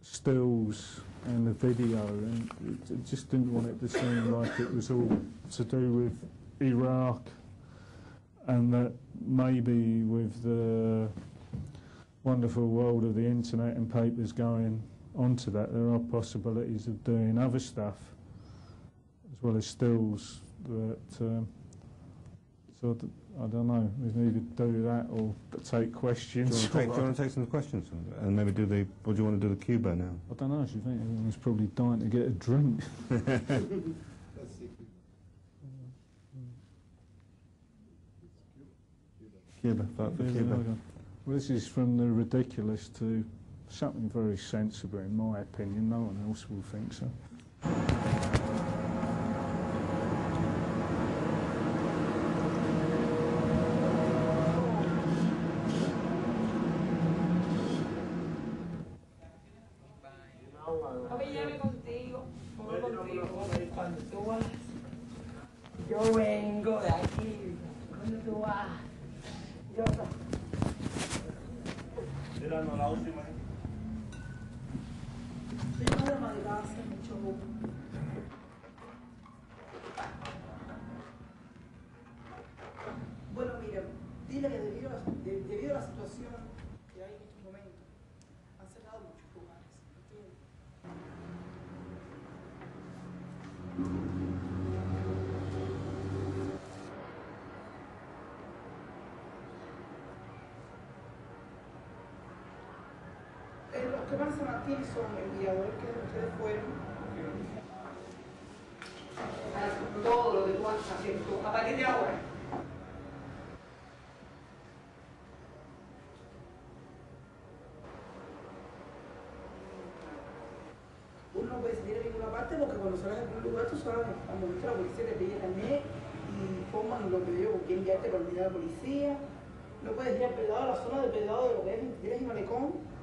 Speaker 2: stills and the video, and it just didn't want it to seem like it was all to do with Iraq, and that maybe with the wonderful world of the internet and papers going onto that, there are possibilities of doing other stuff as well as stills. That so I don't know. We need to do that or take questions.
Speaker 10: Do you want to take some questions and maybe do the? Or do you want to do the Cuba now?
Speaker 2: I don't know. Do you think everyone's probably dying to get a drink?
Speaker 10: Cuba, vote for Cuba.
Speaker 2: Well, this is from the ridiculous to something very sensible, in my opinion. No one else will think so.
Speaker 6: Yo vengo de aquí. ¿Cuándo tú vas? Yo.
Speaker 5: Era no la última.
Speaker 6: Tengo de madrugada hace mucho humo. Bueno, mira, dile que debido a la situación que hay en estos momentos, han cerrado muchos lugares. ¿Entiendes? Los que van a San Martín son el guiador que ustedes fueron. Todo lo que tú vas a hacer tú, a partir de ahora. Uno no puede salir a ninguna parte porque cuando sales a algún lugar tú sabes, al momento la policía te pide carnet y forman lo que yo con quién guiarte para unidad de la policía. No puedes ir al pedado, a la zona del pedado de lo que es 23 y Malecón.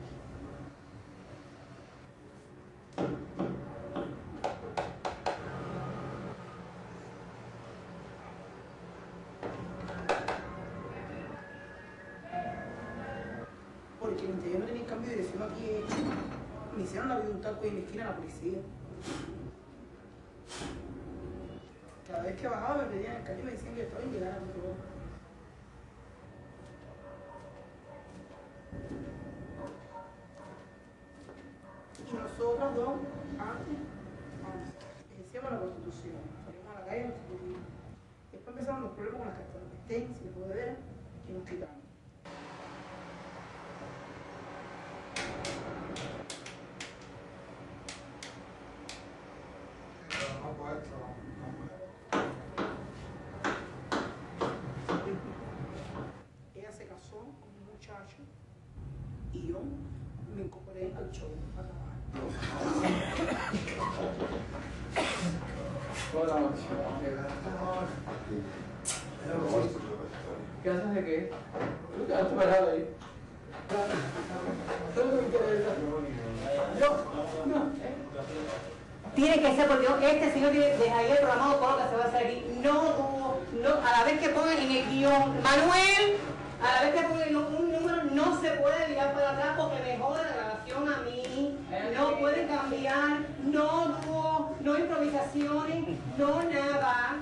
Speaker 6: Porque el interior no tenía cambio de dirección aquí hecho. Me hicieron la vida un taco y en la esquina la policía. Cada vez que bajaba me pedían el calle y me decían que estaba ilegal. Y nosotros dos, antes, ejercíamos la prostitución. Salimos a la calle y nos prostituimos. Después empezaron los problemas con las cartas de asistencia, si se puede ver, y nos quitamos. Ella se casó con un muchacho y yo me incorporé al show a trabajar. ¿Qué haces de qué? ¿Qué haces parado ahí? No. Tiene que ser porque este señor dejaría programado todo lo que se va a hacer aquí. No, a la vez que pongan en el guión, Manuel, a la vez que pongan un número, no se puede virar para atrás porque me jode la grabación a mí. No pueden cambiar, no improvisaciones, no nada.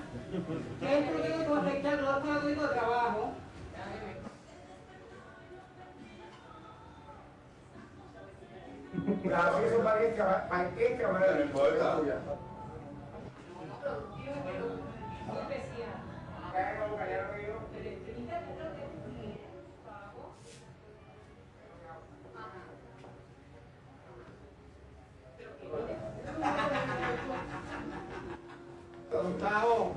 Speaker 6: Que esto lo tengo que afectar, no es para tu de trabajo.
Speaker 11: Claro, eso para qué cámara no importa.
Speaker 6: Gustavo.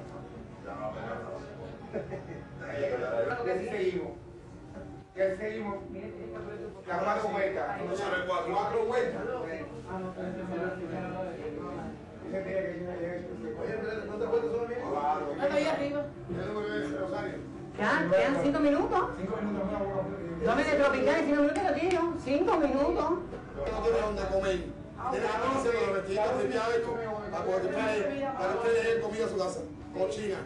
Speaker 11: ¿Qué seguimos? Las 4 vueltas. 4 vueltas. ¿Cuántas vueltas son bien?
Speaker 6: Ahí arriba.
Speaker 11: Rosario.
Speaker 6: Quedan 5 minutos.
Speaker 11: 5 minutos.
Speaker 6: No me de tropical, 5 minutos lo tiro, 5 minutos.
Speaker 11: No tiene dónde comer. Tiene que conocer los vestidos de viaje para que usted le dé comida a su casa. Cochina.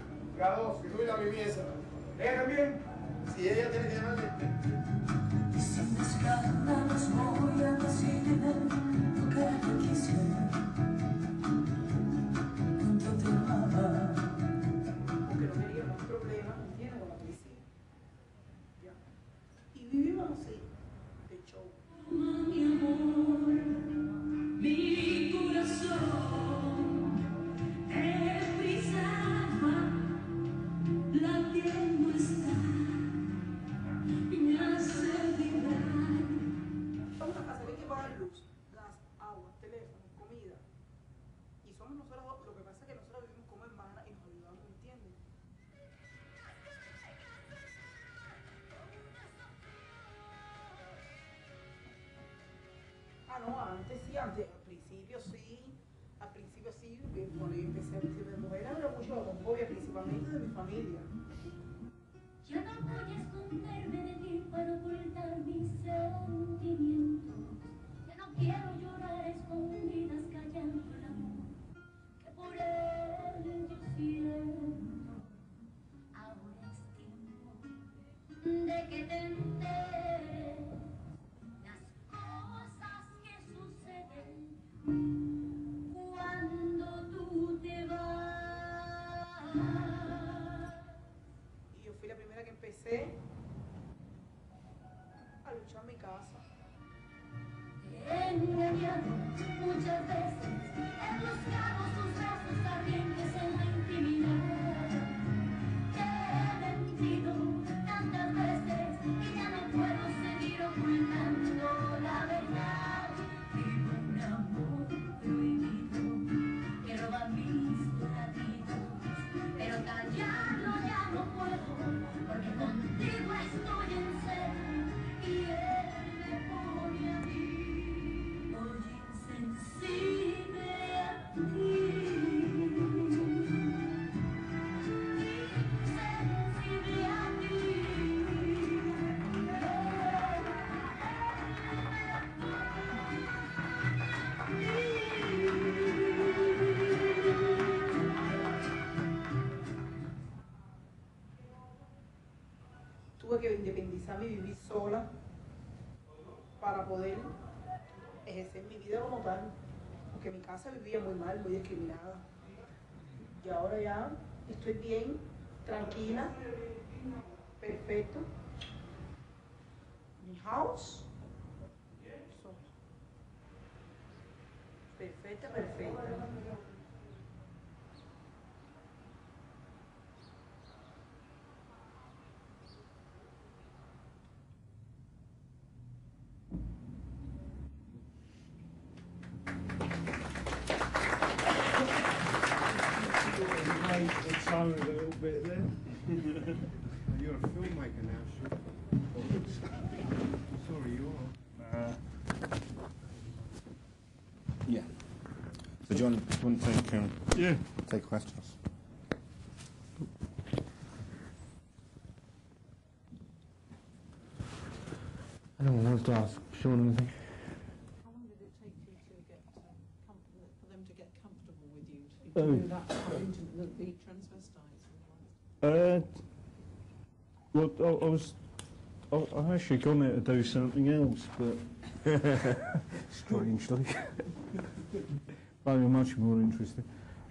Speaker 11: Tú y la vivienda. ¿Ella también? Sí, ella tiene que llamarle.
Speaker 12: Sin escándalos voy a decirte lo que te quisiera. Cuánto te amaba.
Speaker 6: Porque no queríamos problemas, ¿entiendes? Con la policía. Ya. Y vivimos así, de show.
Speaker 12: Mi amor, mi corazón es brisa latiendo está. Me hace vibrar.
Speaker 6: Vamos a casa, hay que pagar luz, gas, agua, teléfono, comida. Y somos nosotros, lo que pasa es que nosotros vivimos como hermanas y nos ayudamos, ¿entiendes? Ah, no, antes sí, al principio sí, cuando yo empecé a vestir de mujer, había mucho de homofobia, principalmente de mi familia.
Speaker 12: Yo no voy a esconderme de ti para ocultar mis sentimientos. Ya no quiero llorar escondidas callando el amor que por él yo siento. Ahora es tiempo de que te enteres las cosas que suceden cuando tú te vas.
Speaker 6: Y yo fui la primera que empecé a luchar en mi casa.
Speaker 12: Te he engañado muchas veces, he buscado tus besos ardientes en la intimidad. Te he mentido tantas veces y ya no puedo seguir ocultando la verdad. Vivo un amor prohibido que roba mis latidos, pero callarlo ya no puedo, porque contigo estoy en celo y él me pone a mí, oye insensible a ti. Insensible a ti.
Speaker 6: Tuve que independizarme y vivir sola para poder ejercer mi vida como tal, porque mi casa vivía muy mal, muy discriminada. Y ahora ya estoy bien, tranquila, perfecto. Mi house, so, perfecta, perfecta.
Speaker 2: The tone a little bit there.
Speaker 11: You're a filmmaker now, sure. Sorry, you are.
Speaker 1: Yeah. So do you want to
Speaker 2: Yeah.
Speaker 1: take questions? Anyone wants to ask Sean anything?
Speaker 13: How long did it take you to get comfortable, for them to get comfortable with you, to do that, having to be transvestites and all that?
Speaker 2: Well, I actually gone there to do something else, but strangely, they were much more interesting.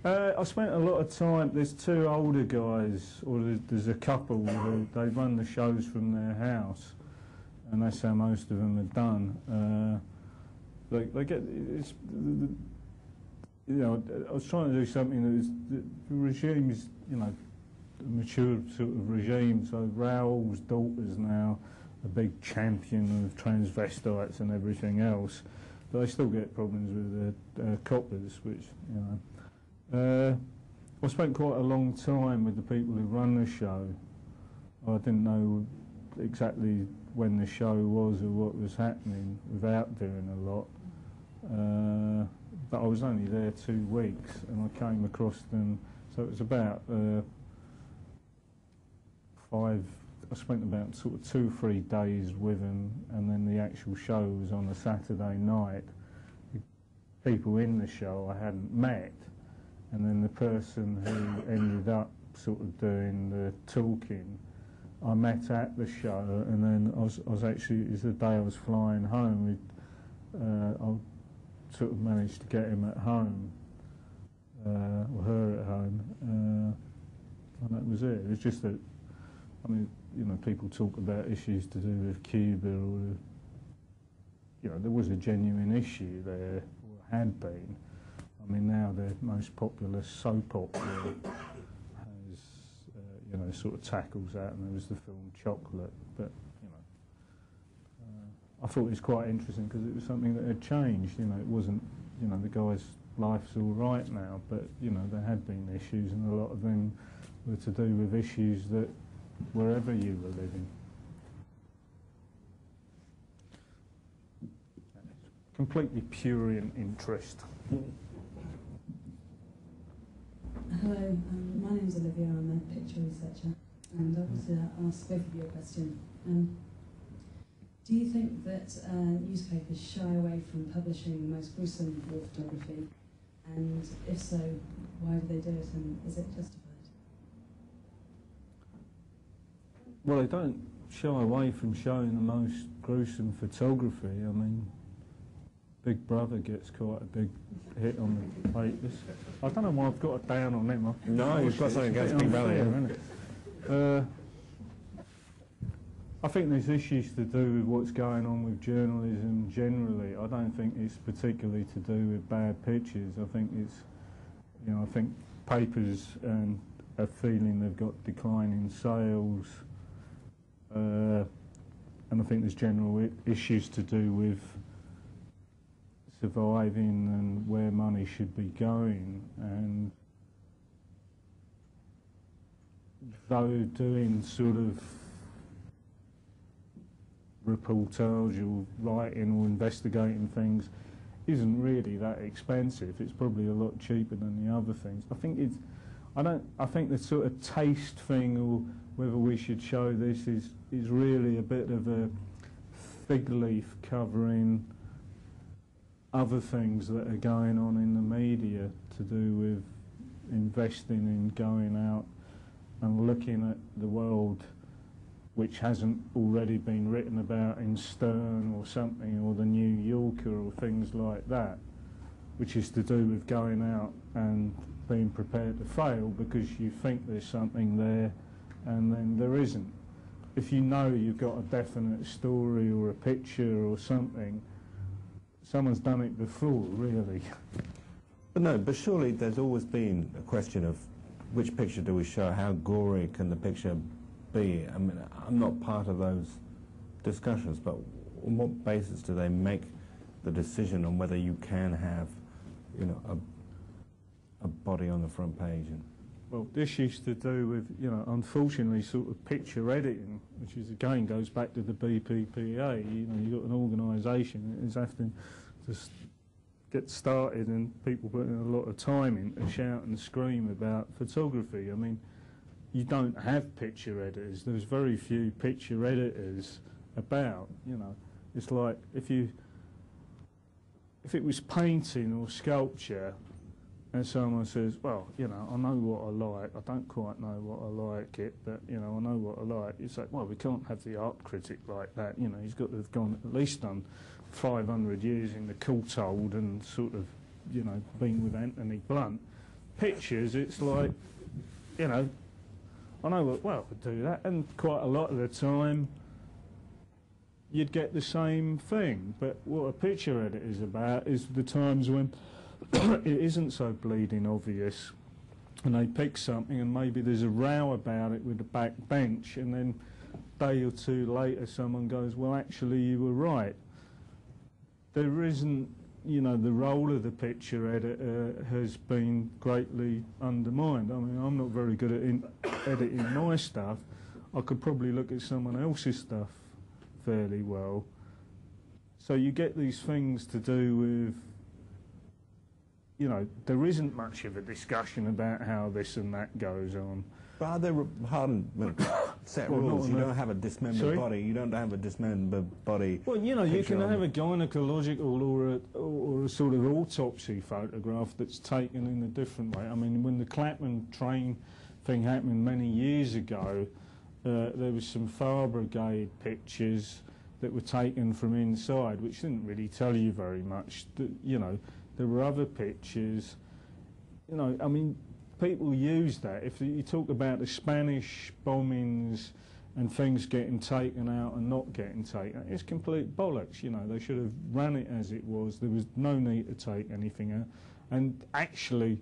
Speaker 2: I spent a lot of time. There's two older guys, or there's a couple who they run the shows from their house, and that's how most of them are done. They get it's. You know, I was trying to do something that is the regime is, you know, a mature sort of regime. So Raoul's daughter's now a big champion of transvestites and everything else, but they still get problems with the coppers, which, you know. I spent quite a long time with the people who run the show. I didn't know exactly when the show was or what was happening without doing a lot. But I was only there 2 weeks, and I came across them. So it was about 5 I spent about sort of 2 or 3 days with him, and then the actual show was on a Saturday night. The people in the show I hadn't met, and then the person who ended up sort of doing the talking, I met at the show, and then I was actually, it was the day I was flying home, I sort of managed to get him at home, or her at home, and that was it. It was just that, I mean, you know, people talk about issues to do with Cuba, or, you know, there was a genuine issue there, or had been. I mean, now the most popular soap opera has, you know, sort of tackles that, and there was the film Chocolate, but, you know, I thought it was quite interesting because it was something that had changed, you know, it wasn't, you know, the guy's life's all right now, but, you know, there had been issues, and a lot of them were to do with issues that wherever you were living. Completely purient interest.
Speaker 14: Hello, my name's Olivia, I'm a picture researcher, and I want to ask both of you a question. Do you think that newspapers shy away from publishing the most gruesome war photography, and if so, why do they do it, and is it justified?
Speaker 2: Well, they don't shy away from showing the most gruesome photography. I mean, Big Brother gets quite a big hit on the papers. I don't know why I've got it down on them.
Speaker 10: No, you've got something against Big Brother,
Speaker 2: isn't it? I think there's issues to do with what's going on with journalism generally. I don't think it's particularly to do with bad pictures. I think it's, you know, I think papers are feeling they've got declining sales, and I think there's general issues to do with surviving and where money should be going, and though doing sort of reportage or writing or investigating things isn't really that expensive. It's probably a lot cheaper than the other things. I think it's, I think the sort of taste thing, or whether we should show this, is really a bit of a fig leaf covering other things that are going on in the media to do with investing in going out and looking at the world which hasn't already been written about in Stern or something, or the New Yorker or things like that, which is to do with going out and being prepared to fail because you think there's something there and then there isn't. If you know you've got a definite story or a picture or something, someone's done it before, really.
Speaker 10: But no, but surely there's always been a question of which picture do we show, how gory can the picture be? I mean, I'm not part of those discussions, but on what basis do they make the decision on whether you can have, you know, a body on the front page?
Speaker 2: Well, this used to do with, you know, unfortunately, sort of picture editing, which is again goes back to the BPPA. You know, you've got an organisation that is having to get started, and people putting a lot of time in to shout and scream about photography. I mean, you don't have picture editors. There's very few picture editors about. You know, it's like if it was painting or sculpture, and someone says, well, you know, I know what I like, I don't quite know what I like it, but, you know, I know what I like. You say, well, we can't have the art critic like that, you know, he's got to have gone at least done 500 years in the courtauld and sort of, you know, been with Anthony Blunt. Pictures, it's like, you know, I know what, well, I could do that, and quite a lot of the time you'd get the same thing, but what a picture edit is about is the times when it isn't so bleeding obvious, and they pick something and maybe there's a row about it with the back bench, and then a day or two later someone goes, well, actually you were right. There isn't, you know, the role of the picture editor has been greatly undermined. I mean, I'm not very good at editing my stuff. I could probably look at someone else's stuff fairly well. So you get these things to do with you know, there isn't much of a discussion about how this and that goes on.
Speaker 10: But are there hard set rules? You don't have a dismembered body. You don't have a dismembered body.
Speaker 2: Well, you know, you can have a gynecological or a sort of autopsy photograph that's taken in a different way. I mean, when the Clapham train thing happened many years ago, there was some fire brigade pictures that were taken from inside, which didn't really tell you very much. You know, there were other pictures. You know, I mean, people use that. If you talk about the Spanish bombings and things getting taken out and not getting taken, it's complete bollocks. You know, they should have run it as it was. There was no need to take anything out. And actually,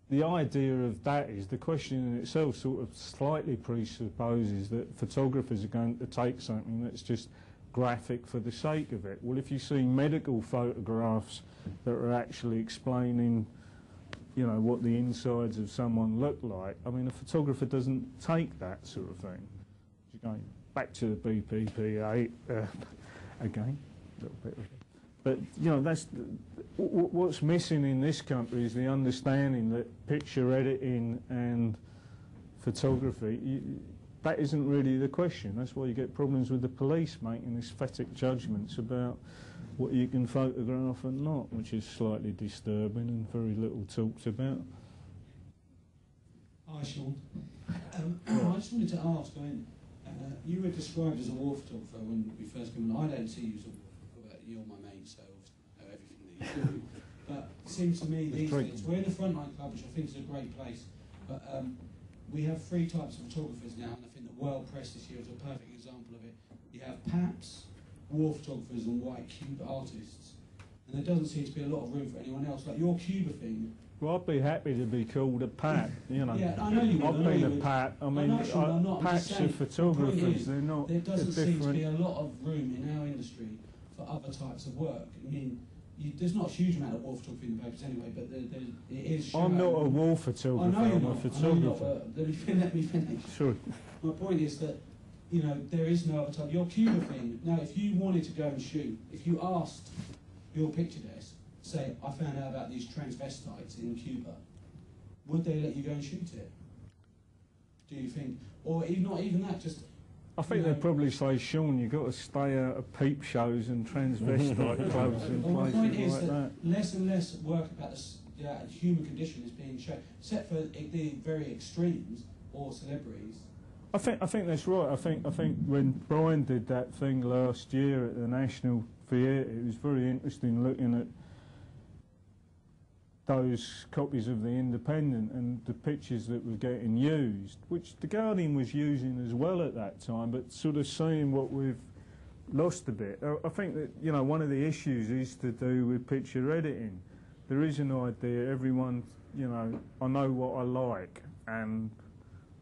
Speaker 2: the idea of that is, the question in itself sort of slightly presupposes that photographers are going to take something that's just graphic for the sake of it. Well, if you see medical photographs that are actually explaining, you know, what the insides of someone look like, I mean, a photographer doesn't take that sort of thing. Going back to the BPPA again, a little bit of it. But, you know, that's what's missing in this country is the understanding that picture editing and photography, that isn't really the question. That's why you get problems with the police making aesthetic judgments about what you can photograph and not, which is slightly disturbing and very little talked about.
Speaker 15: Hi, Sean. I just wanted to ask, I mean, you were described as a war photographer when we first came on. I don't see you as a war photographer. You're my main sales, everything that you do. But it seems to me these days, we're in the Frontline Club, which I think is a great place, but we have 3 types of photographers now, and I think the World Press this year is a perfect example of it. You have PAPs, war photographers and white Cuba artists, and there doesn't seem to be a lot of room for anyone else. Like your Cuba thing.
Speaker 2: Well, I'd be happy to be called a Pat, you know.
Speaker 15: Yeah, I know you would.
Speaker 2: I've been a Pat. I mean, Pats are photographers, they're not.
Speaker 15: There doesn't seem to be a lot of room in our industry for other types of work. I mean, there's not a huge amount of war photography in the papers anyway, but it is.
Speaker 2: I'm not a war photographer, I'm a photographer.
Speaker 15: Let me finish.
Speaker 2: Sure.
Speaker 15: My point is that, you know, there is no other type. Your Cuba thing, now if you wanted to go and shoot, if you asked your picture desk, say, I found out about these transvestites in Cuba, would they let you go and shoot it? Do you think? Or even, not even that, just...
Speaker 2: I think they'd probably say, Sean, you've got to stay out of peep shows and transvestite clubs and
Speaker 15: well,
Speaker 2: places
Speaker 15: my point is
Speaker 2: like that.
Speaker 15: Less and less work about the human condition is being shown, except for the very extremes, or celebrities.
Speaker 2: I think that's right. I think when Brian did that thing last year at the National Theatre, it was very interesting looking at those copies of The Independent and the pictures that were getting used, which The Guardian was using as well at that time, but sort of seeing what we've lost a bit. I think that, you know, one of the issues is to do with picture editing. There is an idea, everyone, you know, I know what I like, and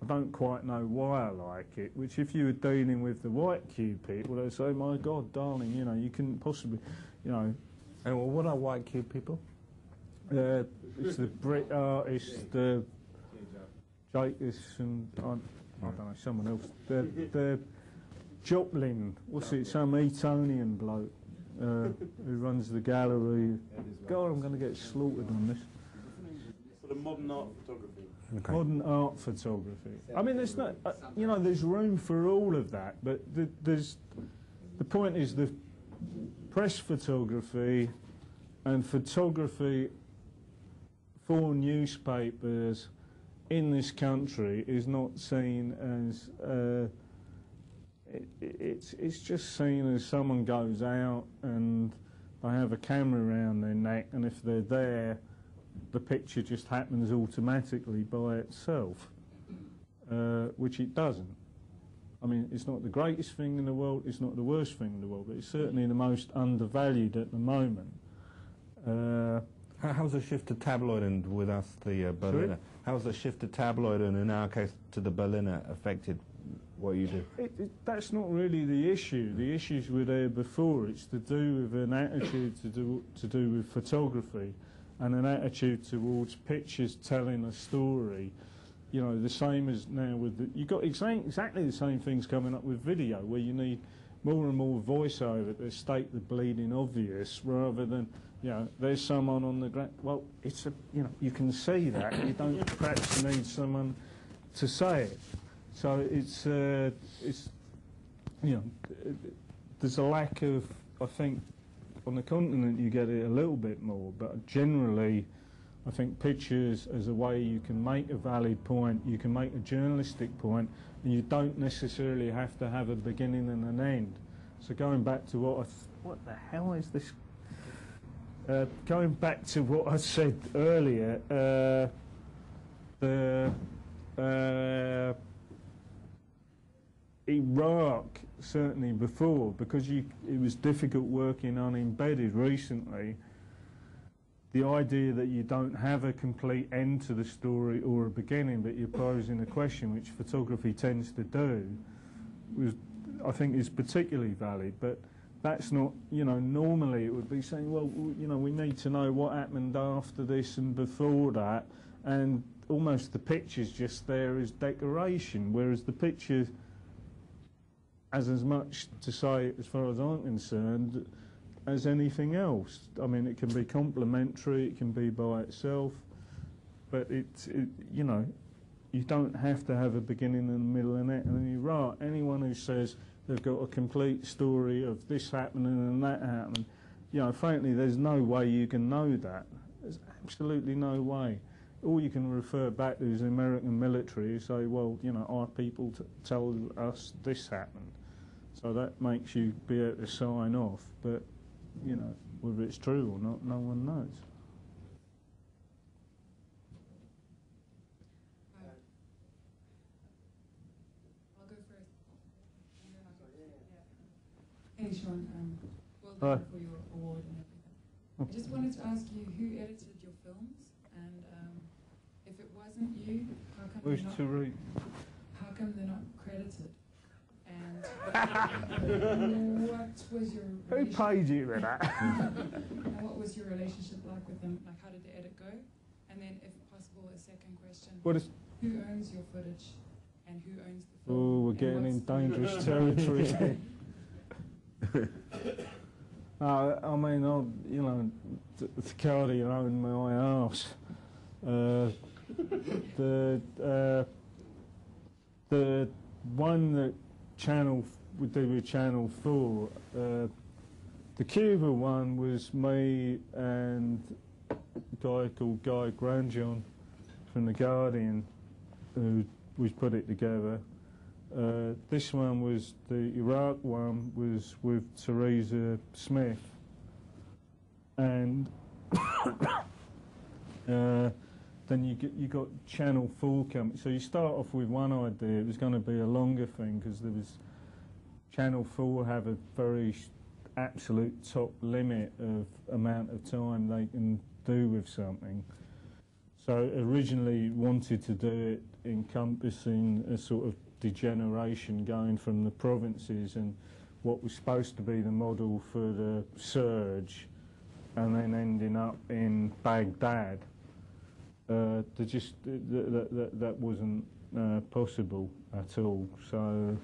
Speaker 2: I don't quite know why I like it, which if you were dealing with the white Q people, they'd say, my God, darling, you know, you couldn't possibly, you know.
Speaker 10: And well, what are white Q people?
Speaker 2: It's the Brit artist, the Jacobs and I don't know, someone else. The Joplin, what's it, some Etonian bloke who runs the gallery. God, I'm going to get slaughtered on this.
Speaker 16: For the modern art photography.
Speaker 2: Okay. Modern art photography. I mean, there's not, you know, there's room for all of that, but the point is the press photography and photography for newspapers in this country is not seen as it's just seen as someone goes out and they have a camera around their neck, and if they're there, the picture just happens automatically by itself, which it doesn't. I mean, it's not the greatest thing in the world, it's not the worst thing in the world, but it's certainly the most undervalued at the moment.
Speaker 10: How's the shift to tabloid and with us the Berliner? How's the shift to tabloid and in our case to the Berliner affected what you do?
Speaker 2: That's not really the issue. The issues were there before. It's to do with an attitude to do with photography and an attitude towards pictures telling a story. You know, the same as now with you've got exactly the same things coming up with video, where you need more and more voiceover to state the bleeding obvious, rather than, you know, there's someone on the ground. Well, it's a, you know, you can see that. You don't perhaps need someone to say it. So it's you know, there's a lack of, I think, on the continent you get it a little bit more, but generally I think pictures as a way you can make a valid point, you can make a journalistic point, and you don't necessarily have to have a beginning and an end. So going back to what the hell is this? Going back to what I said earlier, Iraq, certainly before, because it was difficult working on embedded recently, the idea that you don't have a complete end to the story or a beginning, but you're posing a question, which photography tends to do, I think is particularly valid. But that's not, you know, normally it would be saying, well, you know, we need to know what happened after this and before that, and almost the picture's just there as decoration, whereas the picture has as much to say, as far as I'm concerned, as anything else. I mean, it can be complementary, it can be by itself, but you know, you don't have to have a beginning and a middle and end. And you're right, anyone who says they've got a complete story of this happening and that happening, you know, frankly, there's no way you can know that. There's absolutely no way. All you can refer back to is the American military, say, well, you know, our people tell us this happened. So that makes you be able to sign off, but, you know, whether it's true or not, no one knows.
Speaker 17: I'll go first. Hey, Sean, well done for your award and everything. I just wanted to ask you who edited your films, and if it wasn't you, how come they're not credited? And what was your
Speaker 2: Who paid you for that?
Speaker 17: and what was your relationship like with them? Like, how did the edit go? And then, if possible, a second question: who owns your footage, and who owns the film?
Speaker 2: Oh, we're getting in dangerous territory. I mean, you know, the Guardian owned my arse. The one that we do with Channel 4, the Cuba one was me and a guy called Guy Grandjohn from The Guardian, who we put it together. This one was, the Iraq one was with Theresa Smith, and then you got Channel 4 coming. So you start off with one idea. It was going to be a longer thing because there was Channel 4 have a very absolute top limit of amount of time they can do with something. So originally wanted to do it encompassing a sort of degeneration going from the provinces and what was supposed to be the model for the surge, and then ending up in Baghdad. That wasn't possible at all. So,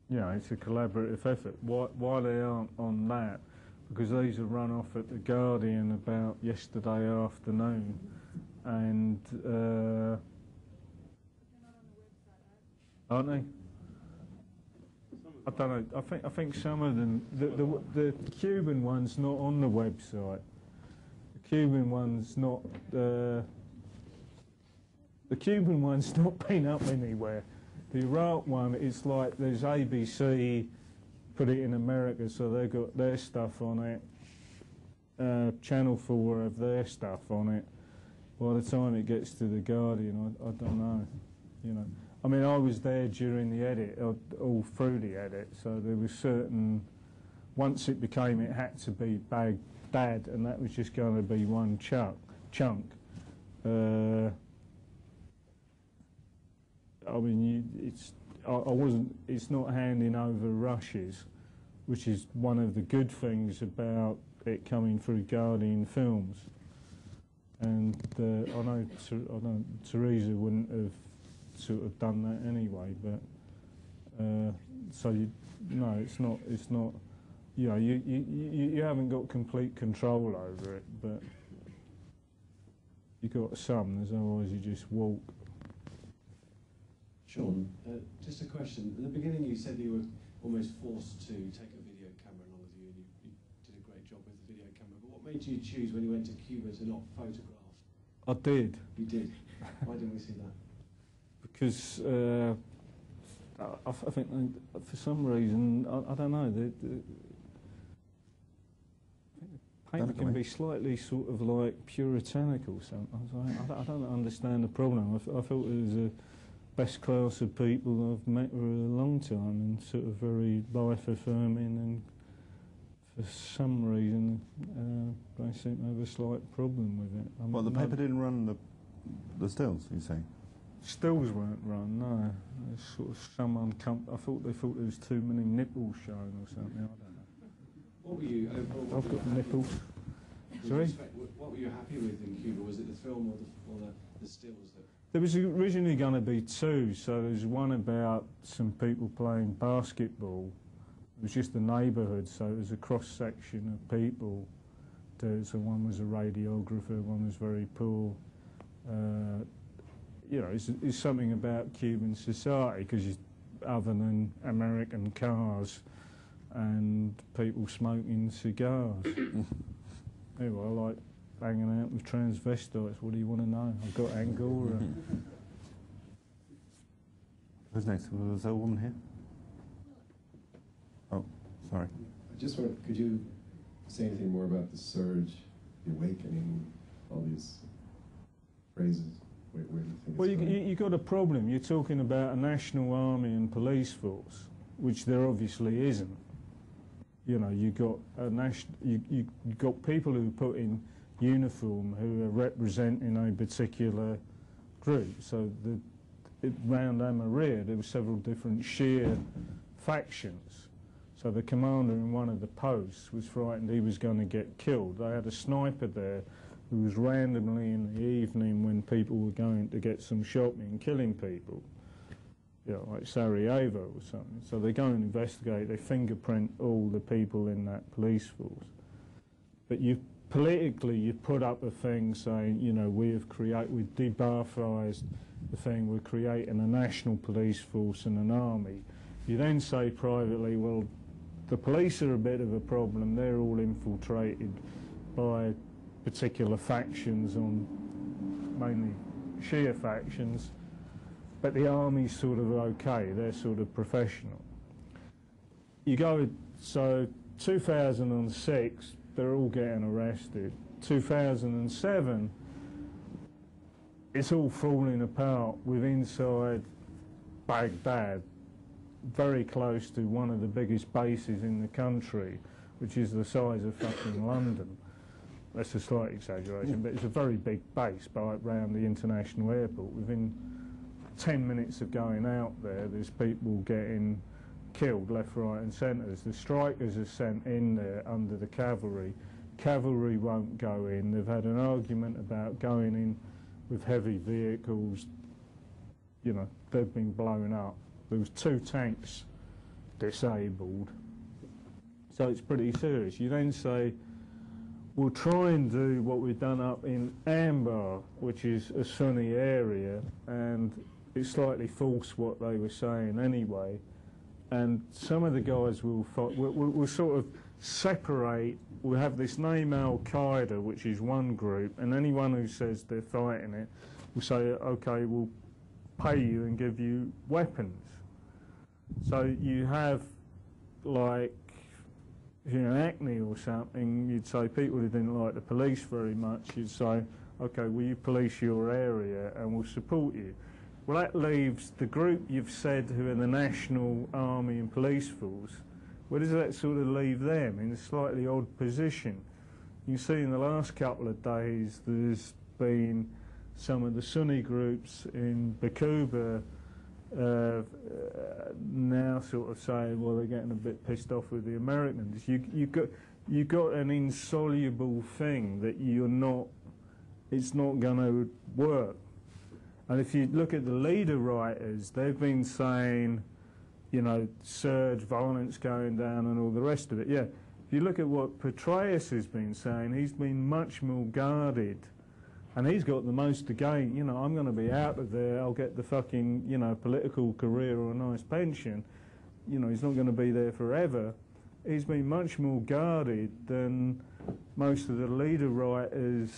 Speaker 2: you know, it's a collaborative effort. Why they aren't on that? Because these are run off at The Guardian about yesterday afternoon, and aren't they? I don't know. I think some of them. The Cuban one's not on the website. Cuban one's not. The Cuban one's not been up anywhere. The Iraq one, it's like there's ABC put it in America, so they've got their stuff on it. Channel 4 have their stuff on it. By the time it gets to The Guardian, I don't know. You know, I mean, I was there during the edit, all through the edit, so there was certain. Once it became, it had to be Baghdad, and that was just going to be one chunk. I mean, it's not handing over rushes, which is one of the good things about it coming through Guardian Films. And I know Theresa wouldn't have sort of done that anyway, but So no, it's not. You know, you haven't got complete control over it, but you got some. There's otherwise you just walk.
Speaker 18: Sean, just a question. At the beginning, you said you were almost forced to take a video camera along with you, and you did a great job with the video camera. But what made you choose when you went to Cuba to not photograph?
Speaker 2: I did.
Speaker 18: You did. Why didn't we see that?
Speaker 2: Because I think for some reason I don't know. The painter can be slightly sort of like puritanical. So I don't understand the problem. I thought it was a best class of people I've met for a long time and sort of very life affirming, and for some reason they seem to have a slight problem with it.
Speaker 10: Well, the paper didn't run the stills, you say?
Speaker 2: Stills weren't run, no. There's sort of some I thought they thought there was too many nipples shown or something, I don't know.
Speaker 18: What were you overall?
Speaker 2: I've got nipples. Sorry?
Speaker 18: What were you happy with in Cuba? Was it the film or the stills that?
Speaker 2: There was originally going to be two, so there's one about some people playing basketball. It was just a neighbourhood, so it was a cross-section of people. So one was a radiographer, one was very poor. You know, it's something about Cuban society, because other than American cars and people smoking cigars. Anyway, I like hanging out with transvestites. What do you want to know? I've got Angora.
Speaker 10: Who's next? Was there a woman here? Oh, sorry.
Speaker 19: I just wonder, could you say anything more about the surge, the awakening, all these phrases? Where do you think
Speaker 2: Well,
Speaker 19: it's going?
Speaker 2: you got a problem. You're talking about a national army and police force, which there obviously isn't. You know, you got a you got people who put in uniform who are representing a particular group. So round Amaria, there were several different Shia factions. So the commander in one of the posts was frightened he was going to get killed. They had a sniper there who was randomly in the evening, when people were going to get some shopping, killing people. You know, like Sarajevo or something. So they go and investigate, they fingerprint all the people in that police force. But politically, you put up a thing saying, you know, we've debarfarized the thing, we're creating a national police force and an army. You then say privately, well, the police are a bit of a problem, they're all infiltrated by particular factions, mainly Shia factions. But the army's sort of okay, they're sort of professional. You go, so 2006, they're all getting arrested. 2007, it's all falling apart with inside Baghdad, very close to one of the biggest bases in the country, which is the size of fucking London. That's a slight exaggeration, but it's a very big base around the international airport. Within 10 minutes of going out there, there's people getting killed left, right and centre. The strikers are sent in there under the cavalry. Cavalry won't go in. They've had an argument about going in with heavy vehicles. You know, they've been blown up. There was 2 tanks disabled. So it's pretty serious. You then say, we'll try and do what we've done up in Anbar, which is a Sunni area, and it's slightly false what they were saying anyway. And some of the guys will we'll sort of separate. We'll have this name Al-Qaeda, which is one group, and anyone who says they're fighting it will say, okay, we'll pay you and give you weapons. So you have, like, if you're in Acne or something, you'd say people who didn't like the police very much, you'd say, okay, will you police your area and we'll support you. Well, that leaves the group you've said who are the National Army and Police Force. Where does that sort of leave them? In a slightly odd position. You see in the last couple of days there's been some of the Sunni groups in Bakuba now sort of saying, well, they're getting a bit pissed off with the Americans. You got an insoluble thing that it's not going to work. And if you look at the leader writers, they've been saying, you know, surge, violence going down and all the rest of it. Yeah, if you look at what Petraeus has been saying, he's been much more guarded. And he's got the most to gain. You know, I'm going to be out of there, I'll get the fucking, you know, political career or a nice pension. You know, he's not going to be there forever. He's been much more guarded than most of the leader writers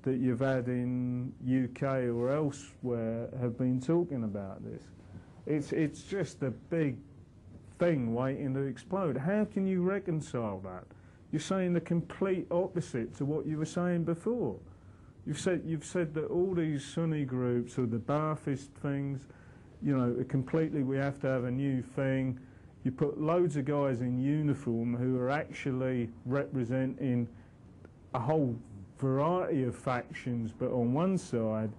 Speaker 2: that you've had in UK or elsewhere have been talking about this. It's just a big thing waiting to explode. How can you reconcile that? You're saying the complete opposite to what you were saying before. You've said that all these Sunni groups or the Ba'athist things, you know, completely we have to have a new thing. You put loads of guys in uniform who are actually representing a whole variety of factions, but on one side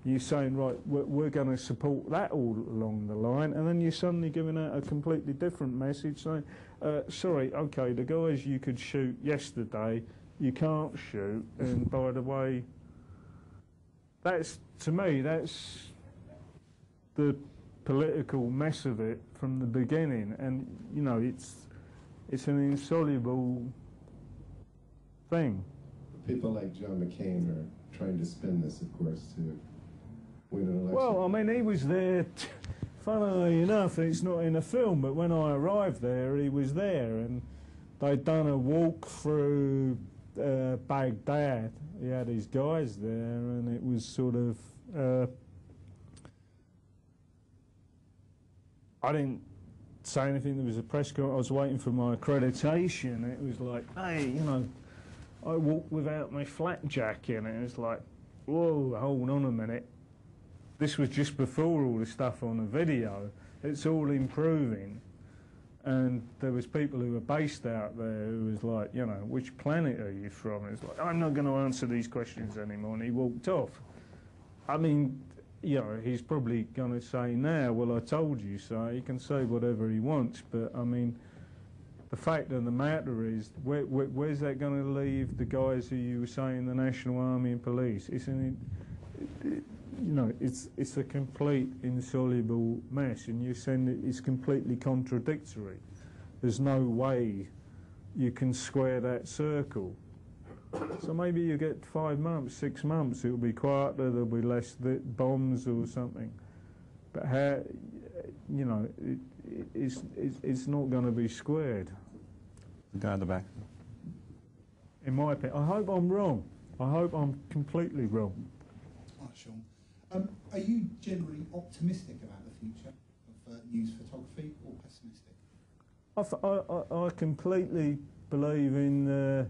Speaker 2: you're saying, right, we're going to support that all along the line, and then you're suddenly giving out a completely different message saying, sorry, okay, the guys you could shoot yesterday, you can't shoot, and by the way, that's, to me, that's the political mess of it from the beginning, and, you know, it's an insoluble thing.
Speaker 19: People like John McCain are trying to spin this, of course, to win an election.
Speaker 2: Well, I mean, he was there, funnily enough, it's not in the film, but when I arrived there, he was there, and they'd done a walk through Baghdad. He had his guys there, and it was sort of... I didn't say anything. There was a press conference. I was waiting for my accreditation. It was like, hey, you know, I walked without my flak jacket, and it was like, whoa, hold on a minute. This was just before all the stuff on the video. It's all improving. And there was people who were based out there who was like, you know, which planet are you from? It's like, I'm not going to answer these questions anymore, and he walked off. I mean, you know, he's probably going to say now, well, I told you so. He can say whatever he wants, but, I mean, the fact of the matter is, where's that going to leave the guys who you were saying, the National Army and Police? It's you know, it's a complete insoluble mess, and you send it, it's completely contradictory. There's no way you can square that circle. So maybe you get 5 months, 6 months, it'll be quieter, there'll be less bombs or something. But how, you know, it's not going to be squared.
Speaker 10: The guy at the back.
Speaker 2: In my opinion. I hope I'm wrong. I hope I'm completely wrong.
Speaker 20: Hi, Sean. Are you generally optimistic about the future of news photography, or pessimistic?
Speaker 2: I completely believe in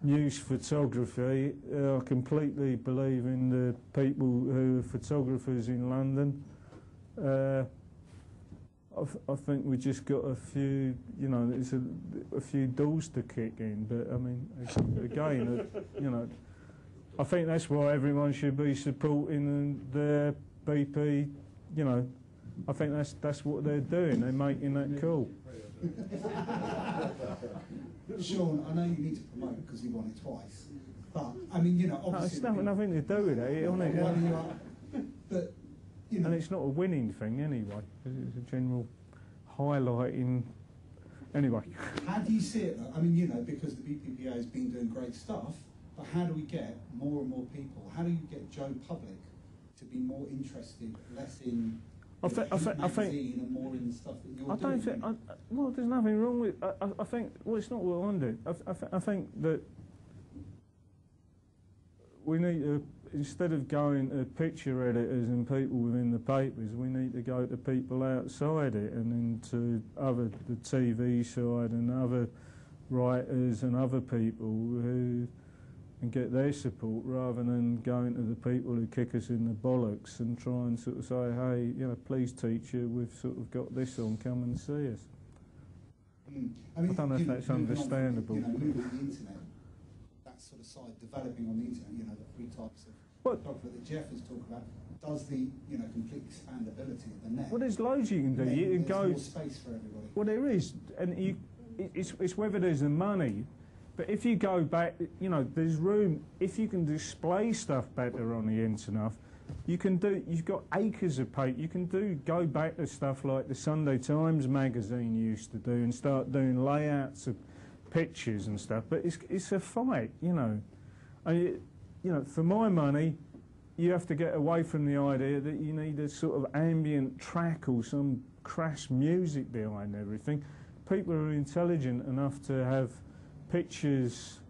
Speaker 2: news photography. I completely believe in the people who are photographers in London. I think we just got a few, you know, there's a few doors to kick in, but I mean, again, you know, I think that's why everyone should be supporting their BP, you know. I think that's what they're doing. They're making that call.
Speaker 20: Sean, I know you need to promote because you won it twice, but I mean, you know, obviously
Speaker 2: it's nothing to do with it, on it.
Speaker 20: But you know,
Speaker 2: and it's not a winning thing anyway. It's a general highlighting. Anyway.
Speaker 20: How do you see it, though? I mean, you know, because the BPPA has been doing great stuff. But how do we get more and more people? How do you get Joe Public to be more interested, less in magazine and more in the stuff that you're doing?
Speaker 2: Well, there's nothing wrong with. I think. Well, it's not what I'm doing. I think that we need to, instead of going to picture editors and people within the papers, we need to go to people outside it and into the TV side and other writers and other people who. And get their support rather than going to the people who kick us in the bollocks and try and sort of say, hey, you know, please teacher, we've sort of got this on, come and see us. I don't know if that's understandable.
Speaker 20: You know, moving the internet, that sort of side, developing on the internet, you know, the three types of photography that Jeff has talked about, does the, you know, complete expandability of the net.
Speaker 2: Well, there's loads you can do. You can go.
Speaker 20: More space for everybody.
Speaker 2: Well, there is, and it's whether there's the money. But if you go back, you know, there's room, if you can display stuff better on the internet, you can do. You've got acres of paper. You can go back to stuff like the Sunday Times magazine used to do, and start doing layouts of pictures and stuff. But it's a fight, you know. For my money, you have to get away from the idea that you need a sort of ambient track or some crass music behind everything. People are intelligent enough to have pictures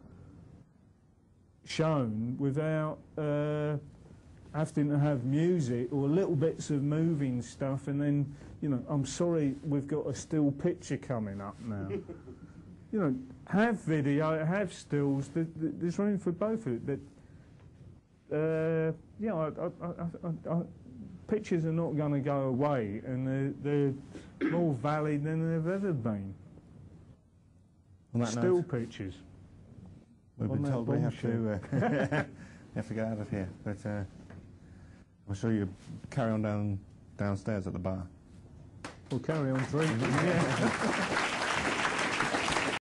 Speaker 2: shown without having to have music or little bits of moving stuff, and then, you know, I'm sorry, we've got a still picture coming up now. You know, have video, have stills, there's room for both of it. But, pictures are not going to go away, and they're more valid than they've ever been. Still pictures.
Speaker 10: We've been told we have to get out of here, but I'm sure you carry on downstairs at the bar.
Speaker 2: We'll carry on drinking. Yeah.